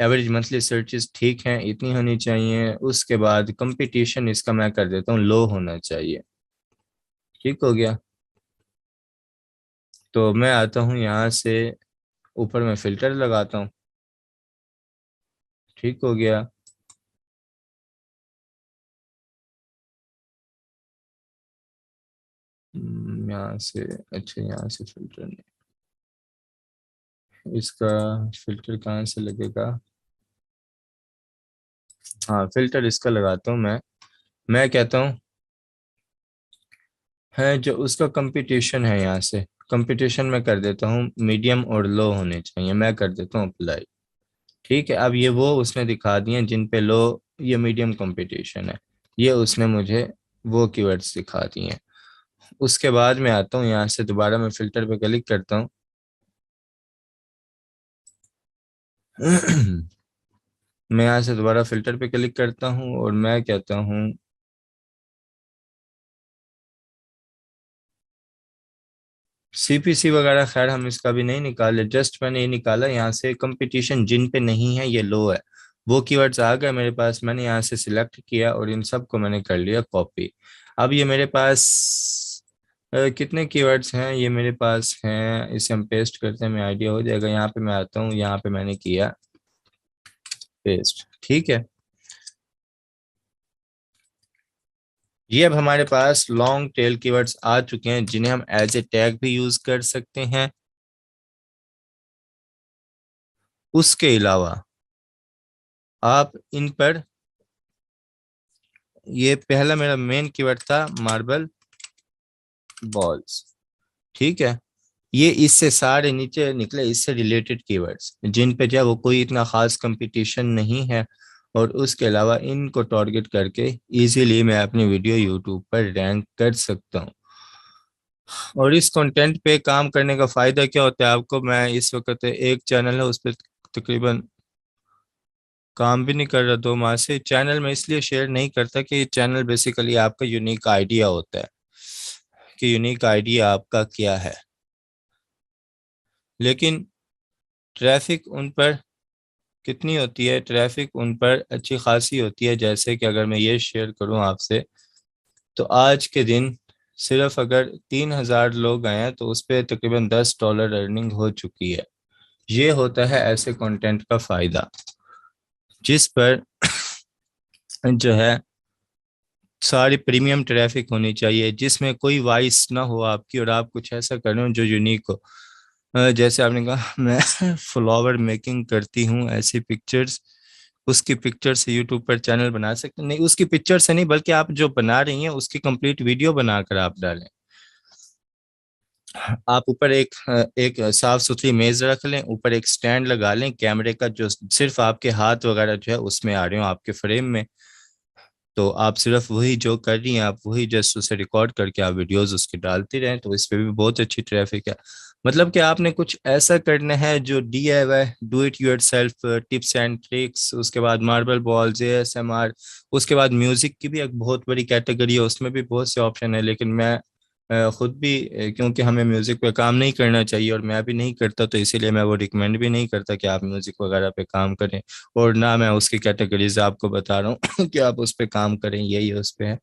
एवरेज मंथली सर्चेस ठीक हैं, इतनी होनी चाहिए। उसके बाद कंपटीशन इसका मैं कर देता हूँ लो होना चाहिए, ठीक हो गया। तो मैं आता हूँ यहाँ से, ऊपर मैं फिल्टर लगाता हूँ, ठीक हो गया। यहाँ से, अच्छा यहाँ से फिल्टर नहीं, इसका फिल्टर कहाँ से लगेगा। हाँ, फिल्टर इसका लगाता हूँ मैं कहता हूँ है जो उसका कंपटीशन है, यहाँ से कंपटीशन में कर देता हूँ मीडियम और लो होने चाहिए, मैं कर देता हूँ अप्लाई। ठीक है, अब ये वो उसने दिखा दिए जिन पे लो या मीडियम कंपटीशन है, ये उसने मुझे वो कीवर्ड्स दिखा दिए हैं। उसके बाद मैं आता हूँ यहाँ से, दोबारा मैं फिल्टर पे क्लिक करता हूँ। मैं यहाँ से दोबारा फिल्टर पे क्लिक करता हूँ, और मैं कहता हूँ सीपीसी वगैरह, खैर हम इसका भी नहीं निकाले, जस्ट मैंने ये निकाला यहाँ से कंपटीशन जिन पे नहीं है ये लो है। वो कीवर्ड्स आ गए मेरे पास, मैंने यहाँ से सिलेक्ट किया और इन सब को मैंने कर लिया कॉपी। अब ये मेरे पास कितने कीवर्ड्स हैं, ये मेरे पास हैं, इसे हम पेस्ट करते हैं, मैं आइडिया हो जाएगा। यहाँ पे मैं आता हूँ, यहाँ पे मैंने किया पेस्ट, ठीक है। ये अब हमारे पास लॉन्ग टेल कीवर्ड्स आ चुके हैं जिन्हें हम एज ए टैग भी यूज कर सकते हैं। उसके अलावा आप इन पर ये पहला मेरा मेन कीवर्ड था, मार्बल बॉल्स। ठीक है, ये इससे सारे नीचे निकले, इससे रिलेटेड कीवर्ड्स जिन पे जो है वो कोई इतना खास कंपटीशन नहीं है, और उसके अलावा इनको टारगेट करके इजीली मैं अपनी वीडियो यूट्यूब पर रैंक कर सकता हूँ। और इस कंटेंट पे काम करने का फायदा क्या होता है आपको, मैं इस वक्त एक चैनल है उस पर तकरीबन काम भी नहीं कर रहा 2 माह से। चैनल में इसलिए शेयर नहीं करता कि चैनल बेसिकली आपका यूनिक आइडिया होता है, कि यूनिक आइडिया आपका क्या है। लेकिन ट्रैफिक उन पर कितनी होती है, ट्रैफिक उन पर अच्छी खासी होती है। जैसे कि अगर मैं ये शेयर करूं आपसे, तो आज के दिन सिर्फ अगर 3,000 लोग आए हैं तो उस पर तकरीबन $10 अर्निंग हो चुकी है। ये होता है ऐसे कंटेंट का फायदा, जिस पर जो है सारी प्रीमियम ट्रैफिक होनी चाहिए, जिसमें कोई वॉइस ना हो आपकी, और आप कुछ ऐसा कर रहे हो जो यूनिक हो। जैसे आपने कहा मैं फ्लावर मेकिंग करती हूँ, ऐसी पिक्चर्स, उसकी पिक्चर से यूट्यूब पर चैनल बना सकते हैं। नहीं, उसकी पिक्चर से नहीं, बल्कि आप जो बना रही हैं उसकी कंप्लीट वीडियो बनाकर आप डालें। आप ऊपर एक साफ सुथरी मेज रख लें, ऊपर एक स्टैंड लगा लें कैमरे का, जो सिर्फ आपके हाथ वगैरह जो है उसमें आ रहे हो आपके फ्रेम में। तो आप सिर्फ वही जो कर रही हैं, आप वही जस्ट उसे रिकॉर्ड करके आप वीडियोस उसके डालते रहें, तो इस पे भी बहुत अच्छी ट्रैफिक है। मतलब कि आपने कुछ ऐसा करना है जो DIY, do it yourself tips and tricks, उसके बाद मार्बल बॉल्स, ASMR, उसके बाद म्यूजिक की भी एक बहुत बड़ी कैटेगरी है, उसमें भी बहुत से ऑप्शन है। लेकिन मैं खुद भी क्योंकि हमें म्यूजिक पे काम नहीं करना चाहिए और मैं भी नहीं करता, तो इसीलिए मैं वो रिकमेंड भी नहीं करता कि आप म्यूजिक वगैरह पे काम करें। और ना मैं उसकी कैटेगरीज आपको बता रहा हूँ कि आप उस पे काम करें, यही उस पे है।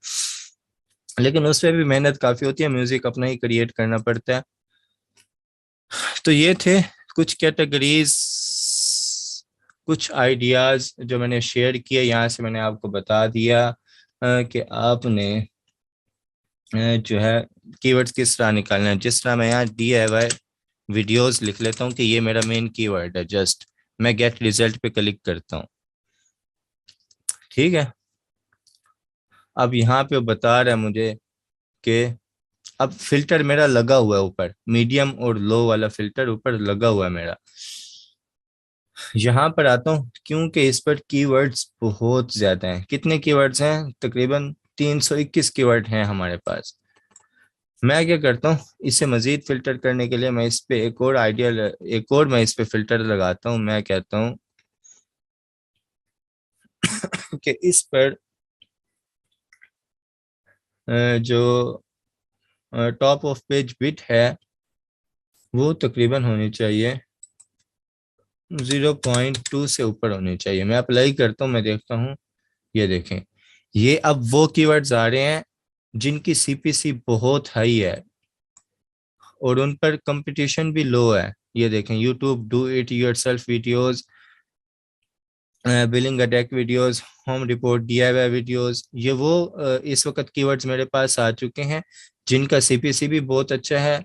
लेकिन उस पे भी मेहनत काफी होती है, म्यूजिक अपना ही क्रिएट करना पड़ता है। तो ये थे कुछ कैटेगरीज, कुछ आइडियाज जो मैंने शेयर किए, यहाँ से मैंने आपको बता दिया कि आपने जो है कीवर्ड्स किस तरह निकालना है। जिस तरह मैं यहाँ DIY वीडियोस लिख लेता हूँ कि ये मेरा मेन कीवर्ड है, जस्ट मैं गेट रिजल्ट पे क्लिक करता हूँ। ठीक है, अब यहाँ पे वो बता रहा है मुझे कि अब फिल्टर मेरा लगा हुआ है ऊपर, मीडियम और लो वाला फिल्टर ऊपर लगा हुआ है मेरा। यहाँ पर आता हूँ, क्योंकि इस पर कीवर्ड्स बहुत ज्यादा हैं। कितने कीवर्ड्स हैं, तकरीबन 321 कीवर्ड हैं हमारे पास। मैं क्या करता हूँ, इसे मजीद फिल्टर करने के लिए मैं इस पे एक और आइडिया, एक और मैं इस पे फिल्टर लगाता हूँ। मैं कहता हूँ कि इस पर जो टॉप ऑफ पेज बिट है वो तकरीबन होनी चाहिए 0.2 से ऊपर होनी चाहिए। मैं अप्लाई करता हूँ, मैं देखता हूँ, ये देखें, ये अब वो कीवर्ड्स आ रहे हैं जिनकी CPC बहुत हाई है और उन पर कंपटीशन भी लो है। ये देखें, YouTube do it yourself videos, billing attack videos, home report, DIY videos, ये वो इस वक्त कीवर्ड्स मेरे पास आ चुके हैं जिनका CPC भी बहुत अच्छा है।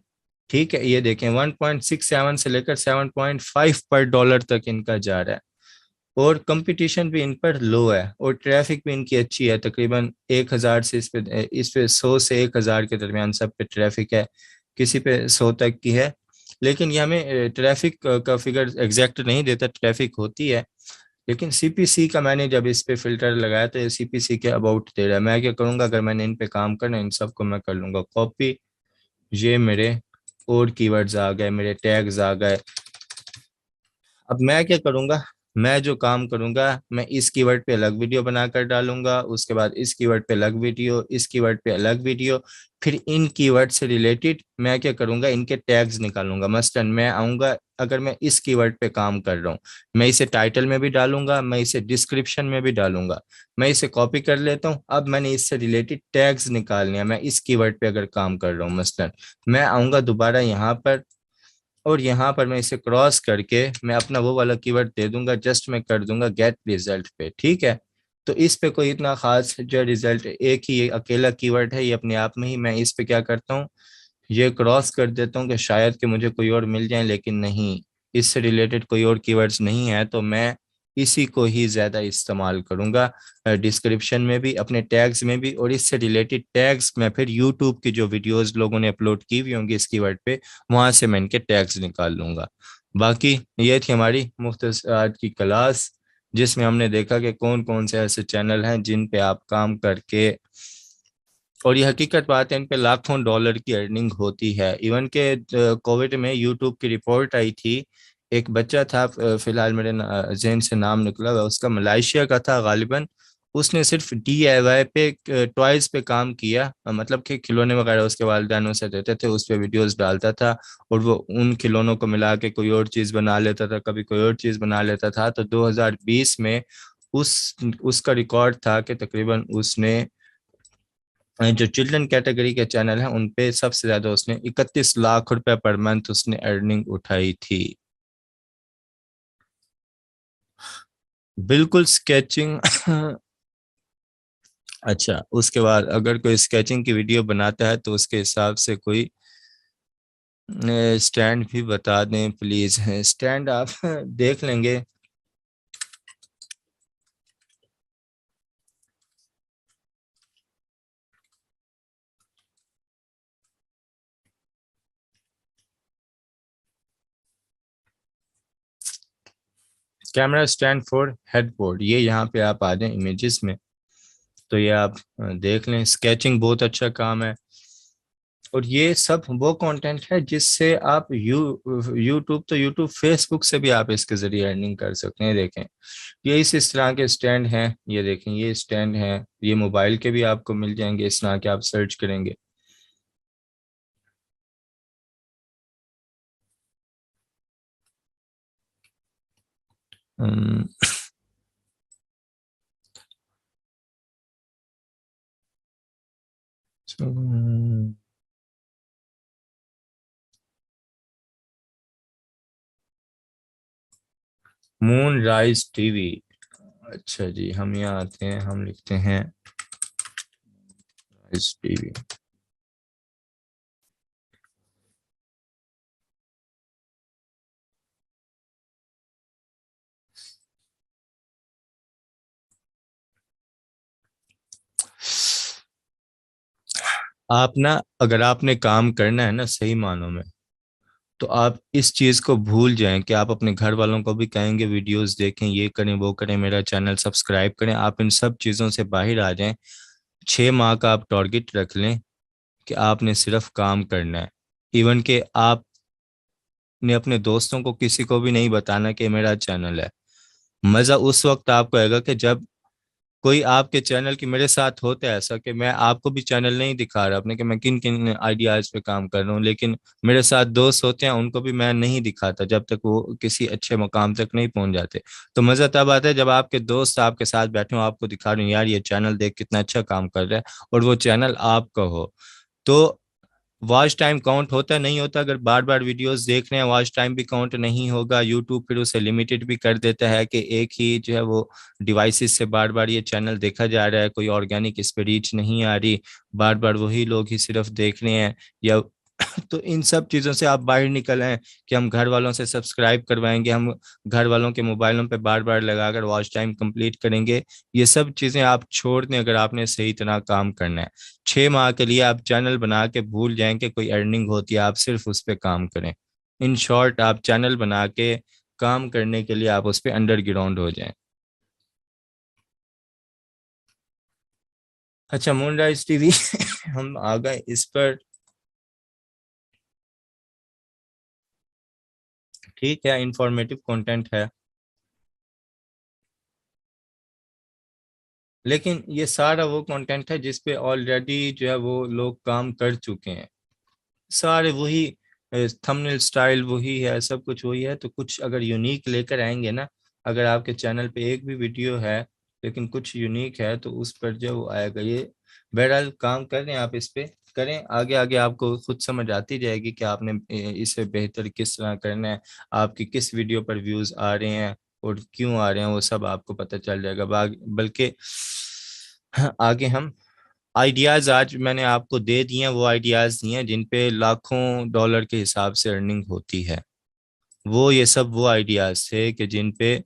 ठीक है, ये देखें 1.67 से लेकर 7.5 पर डॉलर तक इनका जा रहा है, और कंपटीशन भी इन पर लो है, और ट्रैफिक भी इनकी अच्छी है। तकरीबन 1,000 से इस पे 100 से 1,000 के दरमियान सब पे ट्रैफिक है, किसी पे 100 तक की है। लेकिन ये हमें ट्रैफिक का फिगर एग्जैक्ट नहीं देता, ट्रैफिक होती है। लेकिन CPC का मैंने जब इस पे फिल्टर लगाया तो ये CPC के अबाउट दे रहा है। मैं क्या करूंगा, अगर मैंने इन पे काम करना, इन सबको मैं कर लूंगा कॉपी, ये मेरे और कीवर्ड्स आ गए, मेरे टैग्स आ गए। अब मैं क्या करूंगा, मैं जो काम करूंगा, मैं इस कीवर्ड पे अलग वीडियो बनाकर डालूंगा, उसके बाद इस कीवर्ड पे अलग वीडियो, इस कीवर्ड पे अलग वीडियो, फिर इन कीवर्ड से रिलेटेड मैं क्या करूंगा, इनके टैग्स निकालूंगा। मसलन मैं आऊंगा, अगर मैं इस कीवर्ड पे काम कर रहा हूँ, मैं इसे टाइटल में भी डालूंगा, मैं इसे डिस्क्रिप्शन में भी डालूंगा। मैं इसे कॉपी कर लेता हूँ। अब मैंने इससे रिलेटेड टैग्स निकालने हैं। मैं इस कीवर्ड पे अगर काम कर रहा हूँ, मसलन मैं आऊंगा दोबारा यहाँ पर, और यहाँ पर मैं इसे क्रॉस करके मैं अपना वो वाला कीवर्ड दे दूंगा, जस्ट मैं कर दूंगा गेट रिजल्ट पे। ठीक है, तो इस पे कोई इतना खास जो रिजल्ट, एक ही अकेला कीवर्ड है ये अपने आप में ही। मैं इस पे क्या करता हूँ, ये क्रॉस कर देता हूँ कि शायद कि मुझे कोई और मिल जाए, लेकिन नहीं, इससे रिलेटेड कोई और कीवर्ड्स नहीं है। तो मैं इसी को ही ज़्यादा इस्तेमाल करूँगा, डिस्क्रिप्शन में भी, अपने टैग्स में भी, और इससे रिलेटेड टैग्स में फिर यूट्यूब की जो वीडियोस लोगों ने अपलोड की हुई होंगी इस कीवर्ड पे, वहाँ से मैं इनके टैग्स निकाल लूँगा। बाकी ये थी हमारी मुख्तसर आज की क्लास, जिसमें हमने देखा कि कौन कौन से ऐसे चैनल हैं जिन पे आप काम करके, और ये हकीकत बात है, इन पे लाखों डॉलर की अर्निंग होती है। इवन के कोविड में यूट्यूब की रिपोर्ट आई थी, एक बच्चा था, फिलहाल मेरे जहन से नाम निकला हुआ, उसका मलेशिया का था गालिबन। उसने सिर्फ DIY पे, टॉयज पे काम किया, मतलब कि खिलौने वगैरह उसके वालिदैन उसे देते थे, उस पे वीडियोस डालता था, और वो उन खिलौनों को मिला के कोई और चीज़ बना लेता था, कभी कोई और चीज़ बना लेता था। तो 2020 में उसका रिकॉर्ड था कि तकरीबन उसने, जो चिल्ड्रन कैटेगरी के चैनल हैं उन पे सबसे ज्यादा उसने 31 लाख रुपए पर मंथ उसने अर्निंग उठाई थी। बिल्कुल स्केचिंग। अच्छा, उसके बाद अगर कोई स्केचिंग की वीडियो बनाता है तो उसके हिसाब से कोई स्टैंड भी बता दें प्लीज। स्टैंड आप देख लेंगे। कैमरा स्टैंड फॉर हेडबोर्ड, ये यहाँ पे आप आ जाएं इमेजेस में, तो ये आप देख लें। स्केचिंग बहुत अच्छा काम है, और ये सब वो कंटेंट है जिससे आप यूट्यूब, तो यूट्यूब फेसबुक से भी आप इसके जरिए अर्निंग कर सकते हैं। देखें, ये इस तरह के स्टैंड हैं, ये देखें ये स्टैंड हैं, ये मोबाइल के भी आपको मिल जाएंगे इस तरह के, आप सर्च करेंगे। मून राइज टीवी, अच्छा जी, हम यहाँ आते हैं, हम लिखते हैं राइज टीवी। आप ना, अगर आपने काम करना है ना सही मानों में, तो आप इस चीज को भूल जाएं कि आप अपने घर वालों को भी कहेंगे वीडियोस देखें, ये करें वो करें, मेरा चैनल सब्सक्राइब करें। आप इन सब चीजों से बाहर आ जाएं। 6 माह का आप टारगेट रख लें कि आपने सिर्फ काम करना है। इवन के आपने अपने दोस्तों को, किसी को भी नहीं बताना कि मेरा चैनल है। मजा उस वक्त आपको आएगा कि जब कोई आपके चैनल की, मेरे साथ होता है ऐसा कि मैं आपको भी चैनल नहीं दिखा रहा अपने कि मैं किन किन आइडियाज पे काम कर रहा हूँ, लेकिन मेरे साथ दोस्त होते हैं उनको भी मैं नहीं दिखाता जब तक वो किसी अच्छे मुकाम तक नहीं पहुंच जाते। तो मजा तब आता है जब आपके दोस्त आपके साथ बैठे हो, आपको दिखा रहे हो यार ये चैनल देख कितना अच्छा काम कर रहा है, और वो चैनल आपका हो। तो वॉच टाइम काउंट होता नहीं होता, अगर बार बार वीडियोस देख रहे हैं वॉच टाइम भी काउंट नहीं होगा। यूट्यूब फिर उसे लिमिटेड भी कर देता है कि एक ही जो है वो डिवाइसेस से बार बार ये चैनल देखा जा रहा है, कोई ऑर्गेनिक इस पे रीच नहीं आ रही, बार बार वही लोग ही सिर्फ देख रहे हैं, या तो इन सब चीज़ों से आप बाहर निकल आए कि हम घर वालों से सब्सक्राइब करवाएंगे, हम घर वालों के मोबाइलों पे बार बार लगाकर वॉच टाइम कंप्लीट करेंगे। ये सब चीज़ें आप छोड़ दें अगर आपने सही तरह काम करना है। 6 माह के लिए आप चैनल बना के भूल जाएं कि कोई अर्निंग होती है, आप सिर्फ उस पर काम करें। इन शॉर्ट, आप चैनल बना के काम करने के लिए आप उस पर अंडरग्राउंड हो जाएं। अच्छा, मूनराइज टीवी। हम आ गए इस पर। ठीक है, इंफॉर्मेटिव कंटेंट है, लेकिन ये सारा वो कंटेंट है जिस पे ऑलरेडी जो है वो लोग काम कर चुके हैं। सारे वही, थंबनेल स्टाइल वही है, सब कुछ वही है। तो कुछ अगर यूनिक लेकर आएंगे ना, अगर आपके चैनल पे एक भी वीडियो है लेकिन कुछ यूनिक है, तो उस पर जो वो आएगा। ये बहरहाल काम कर रहे हैं आप, इस पे करें, आगे आगे आपको खुद समझ आती जाएगी कि आपने इसे बेहतर किस तरह करना है, आपकी किस वीडियो पर व्यूज आ रहे हैं और क्यों आ रहे हैं, वो सब आपको पता चल जाएगा। बल्कि आगे हम आइडियाज आज मैंने आपको दे दिए हैं, वो आइडियाज दिए हैं जिन पे लाखों डॉलर के हिसाब से अर्निंग होती है। वो ये सब वो आइडियाज थे कि जिन पे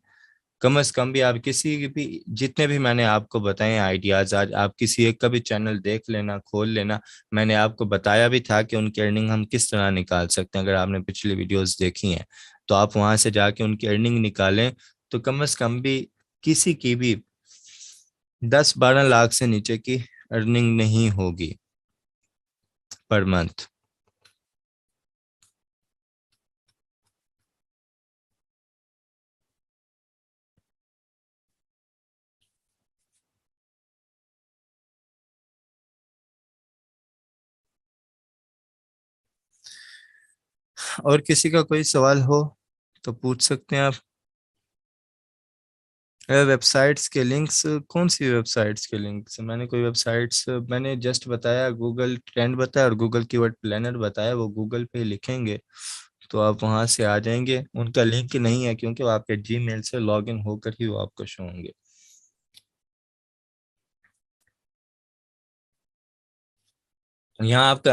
कम से कम भी आप किसी भी, जितने भी मैंने आपको बताए आइडियाज, आज आप किसी एक का भी चैनल देख लेना, खोल लेना। मैंने आपको बताया भी था कि उनकी अर्निंग हम किस तरह निकाल सकते हैं। अगर आपने पिछली वीडियोस देखी हैं तो आप वहां से जाके उनकी अर्निंग निकालें, तो कम से कम भी किसी की भी 10-12 लाख से नीचे की अर्निंग नहीं होगी पर मंथ। और किसी का कोई सवाल हो तो पूछ सकते हैं आप। वेबसाइट्स के लिंक्स, कौन सी वेबसाइट्स के लिंक्स? मैंने कोई वेबसाइट्स, मैंने जस्ट बताया गूगल ट्रेंड बताया और गूगल कीवर्ड प्लानर बताया, वो गूगल पे लिखेंगे तो आप वहां से आ जाएंगे। उनका लिंक नहीं है क्योंकि वो आपके जीमेल से लॉगिन होकर ही वो आपको शो होंगे। यहाँ आप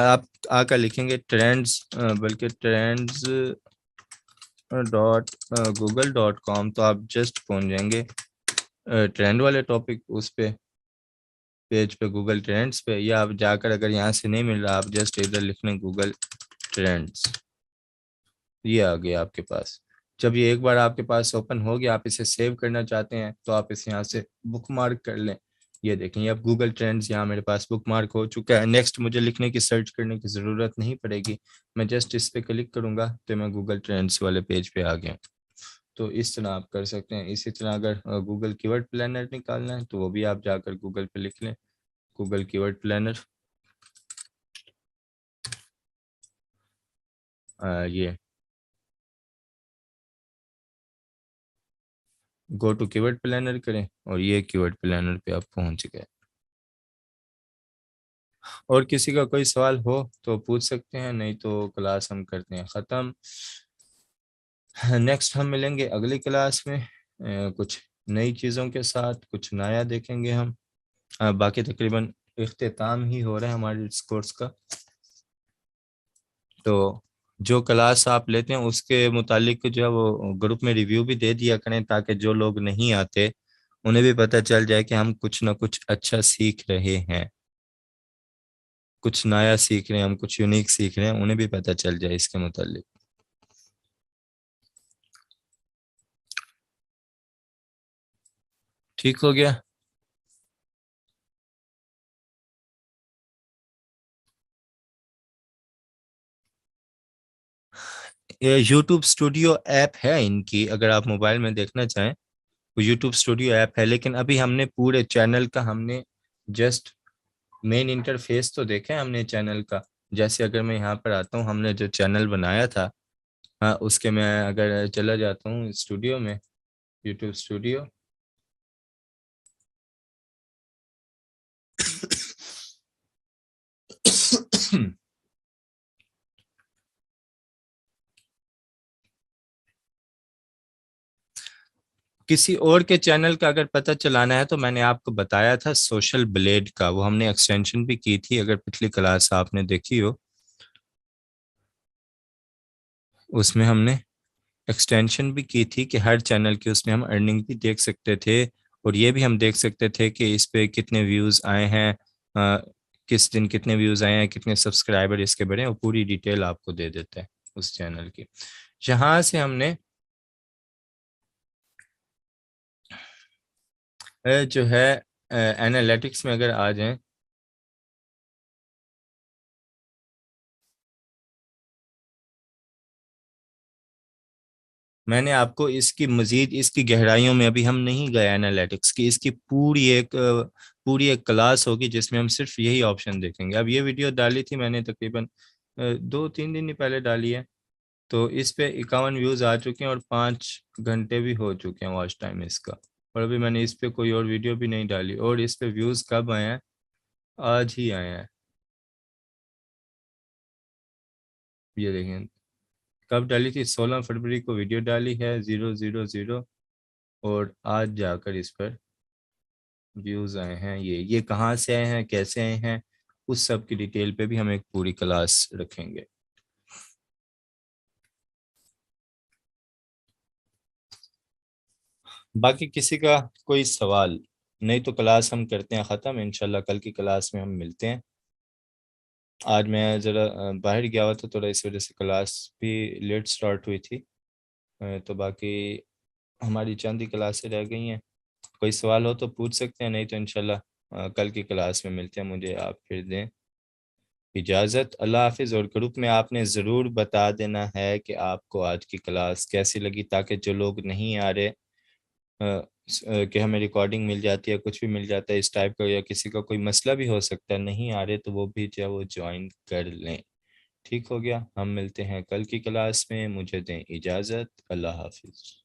आकर लिखेंगे ट्रेंड्स, बल्कि ट्रेंड्स .google.com, तो आप जस्ट पहुंच जाएंगे ट्रेंड वाले टॉपिक उस पे, पेज पे, गूगल ट्रेंड्स पे। या आप जाकर, अगर यहाँ से नहीं मिल रहा, आप जस्ट इधर लिख लें गूगल ट्रेंड्स, ये आ गया आपके पास। जब ये एक बार आपके पास ओपन हो गया, आप इसे सेव करना चाहते हैं तो आप इसे यहाँ से बुक मार्क कर लें। ये देखें, ये अब गूगल ट्रेंड्स यहाँ मेरे पास बुक मार्क हो चुका है। नेक्स्ट मुझे लिखने की, सर्च करने की ज़रूरत नहीं पड़ेगी। मैं जस्ट इस पे क्लिक करूंगा तो मैं गूगल ट्रेंड्स वाले पेज पे आ गया। तो इस तरह आप कर सकते हैं। इसी तरह अगर गूगल कीवर्ड प्लानर निकालना है तो वो भी आप जाकर गूगल पे लिख लें, गूगल कीवर्ड प्लानर। ये गो टू कीवर्ड प्लानर करें और ये कीवर्ड प्लानर पे आप पहुंच गए। और किसी का कोई सवाल हो तो पूछ सकते हैं, नहीं तो क्लास हम करते हैं ख़त्म। नेक्स्ट हम मिलेंगे अगली क्लास में कुछ नई चीज़ों के साथ, कुछ नया देखेंगे हम। बाकी तकरीबन इख्तिताम ही हो रहा है हमारे इस कोर्स का। तो जो क्लास आप लेते हैं उसके मुतालिक जो है वो ग्रुप में रिव्यू भी दे दिया करें, ताकि जो लोग नहीं आते उन्हें भी पता चल जाए कि हम कुछ ना कुछ अच्छा सीख रहे हैं, कुछ नया सीख रहे हैं, हम कुछ यूनिक सीख रहे हैं, उन्हें भी पता चल जाए इसके मुतालिक। ठीक हो गया। ये यूट्यूब स्टूडियो ऐप है इनकी, अगर आप मोबाइल में देखना चाहें तो यूट्यूब स्टूडियो ऐप है। लेकिन अभी हमने पूरे चैनल का, हमने जस्ट मेन इंटरफेस तो देखा है हमने चैनल का। जैसे अगर मैं यहाँ पर आता हूँ, हमने जो चैनल बनाया था, हाँ, उसके मैं अगर चला जाता हूँ स्टूडियो में, यूट्यूब स्टूडियो, किसी और के चैनल का अगर पता चलाना है तो मैंने आपको बताया था सोशल ब्लेड का, वो हमने एक्सटेंशन भी की थी, अगर पिछली क्लास आपने देखी हो उसमें हमने एक्सटेंशन भी की थी कि हर चैनल की उसमें हम अर्निंग भी देख सकते थे। और ये भी हम देख सकते थे कि इस पे कितने व्यूज़ आए हैं, किस दिन कितने व्यूज़ आए हैं, कितने सब्सक्राइबर इसके बढ़े हैं, वो पूरी डिटेल आपको दे देते हैं उस चैनल की। यहाँ से हमने जो है एनालिटिक्स में अगर आ जाएं, मैंने आपको इसकी मजीद, इसकी गहराइयों में अभी हम नहीं गए एनालिटिक्स की, इसकी पूरी एक क्लास होगी जिसमें हम सिर्फ यही ऑप्शन देखेंगे। अब ये वीडियो डाली थी मैंने तकरीबन 2-3 दिन ही पहले डाली है। तो इस पे 51 व्यूज़ आ चुके हैं और 5 घंटे भी हो चुके हैं वॉच टाइम इसका। और अभी मैंने इस पे कोई और वीडियो भी नहीं डाली। और इस पे व्यूज़ कब आए हैं? आज ही आए हैं। ये देखें, कब डाली थी? 16 फरवरी को वीडियो डाली है, 000, और आज जाकर इस पर व्यूज आए हैं। ये कहाँ से आए हैं, कैसे आए हैं, उस सब की डिटेल पे भी हम एक पूरी क्लास रखेंगे। बाकी किसी का कोई सवाल नहीं तो क्लास हम करते हैं ख़त्म। इंशाल्लाह कल की क्लास में हम मिलते हैं। आज मैं ज़रा बाहर गया हुआ था थोड़ा, इस वजह से क्लास भी लेट स्टार्ट हुई थी। तो बाकी हमारी चंद ही क्लासें रह गई हैं। कोई सवाल हो तो पूछ सकते हैं, नहीं तो इंशाल्लाह कल की क्लास में मिलते हैं। मुझे आप फिर दें इजाज़त। अल्लाह हाफिज़। और ग्रुप में आपने ज़रूर बता देना है कि आपको आज की क्लास कैसी लगी, ताकि जो लोग नहीं आ रहे कि हमें रिकॉर्डिंग मिल जाती है, कुछ भी मिल जाता है इस टाइप का, या किसी का कोई मसला भी हो सकता है नहीं आ रहे, तो वो भी जो है वो ज्वाइन कर लें। ठीक हो गया। हम मिलते हैं कल की क्लास में। मुझे दें इजाज़त। अल्लाह हाफिज़।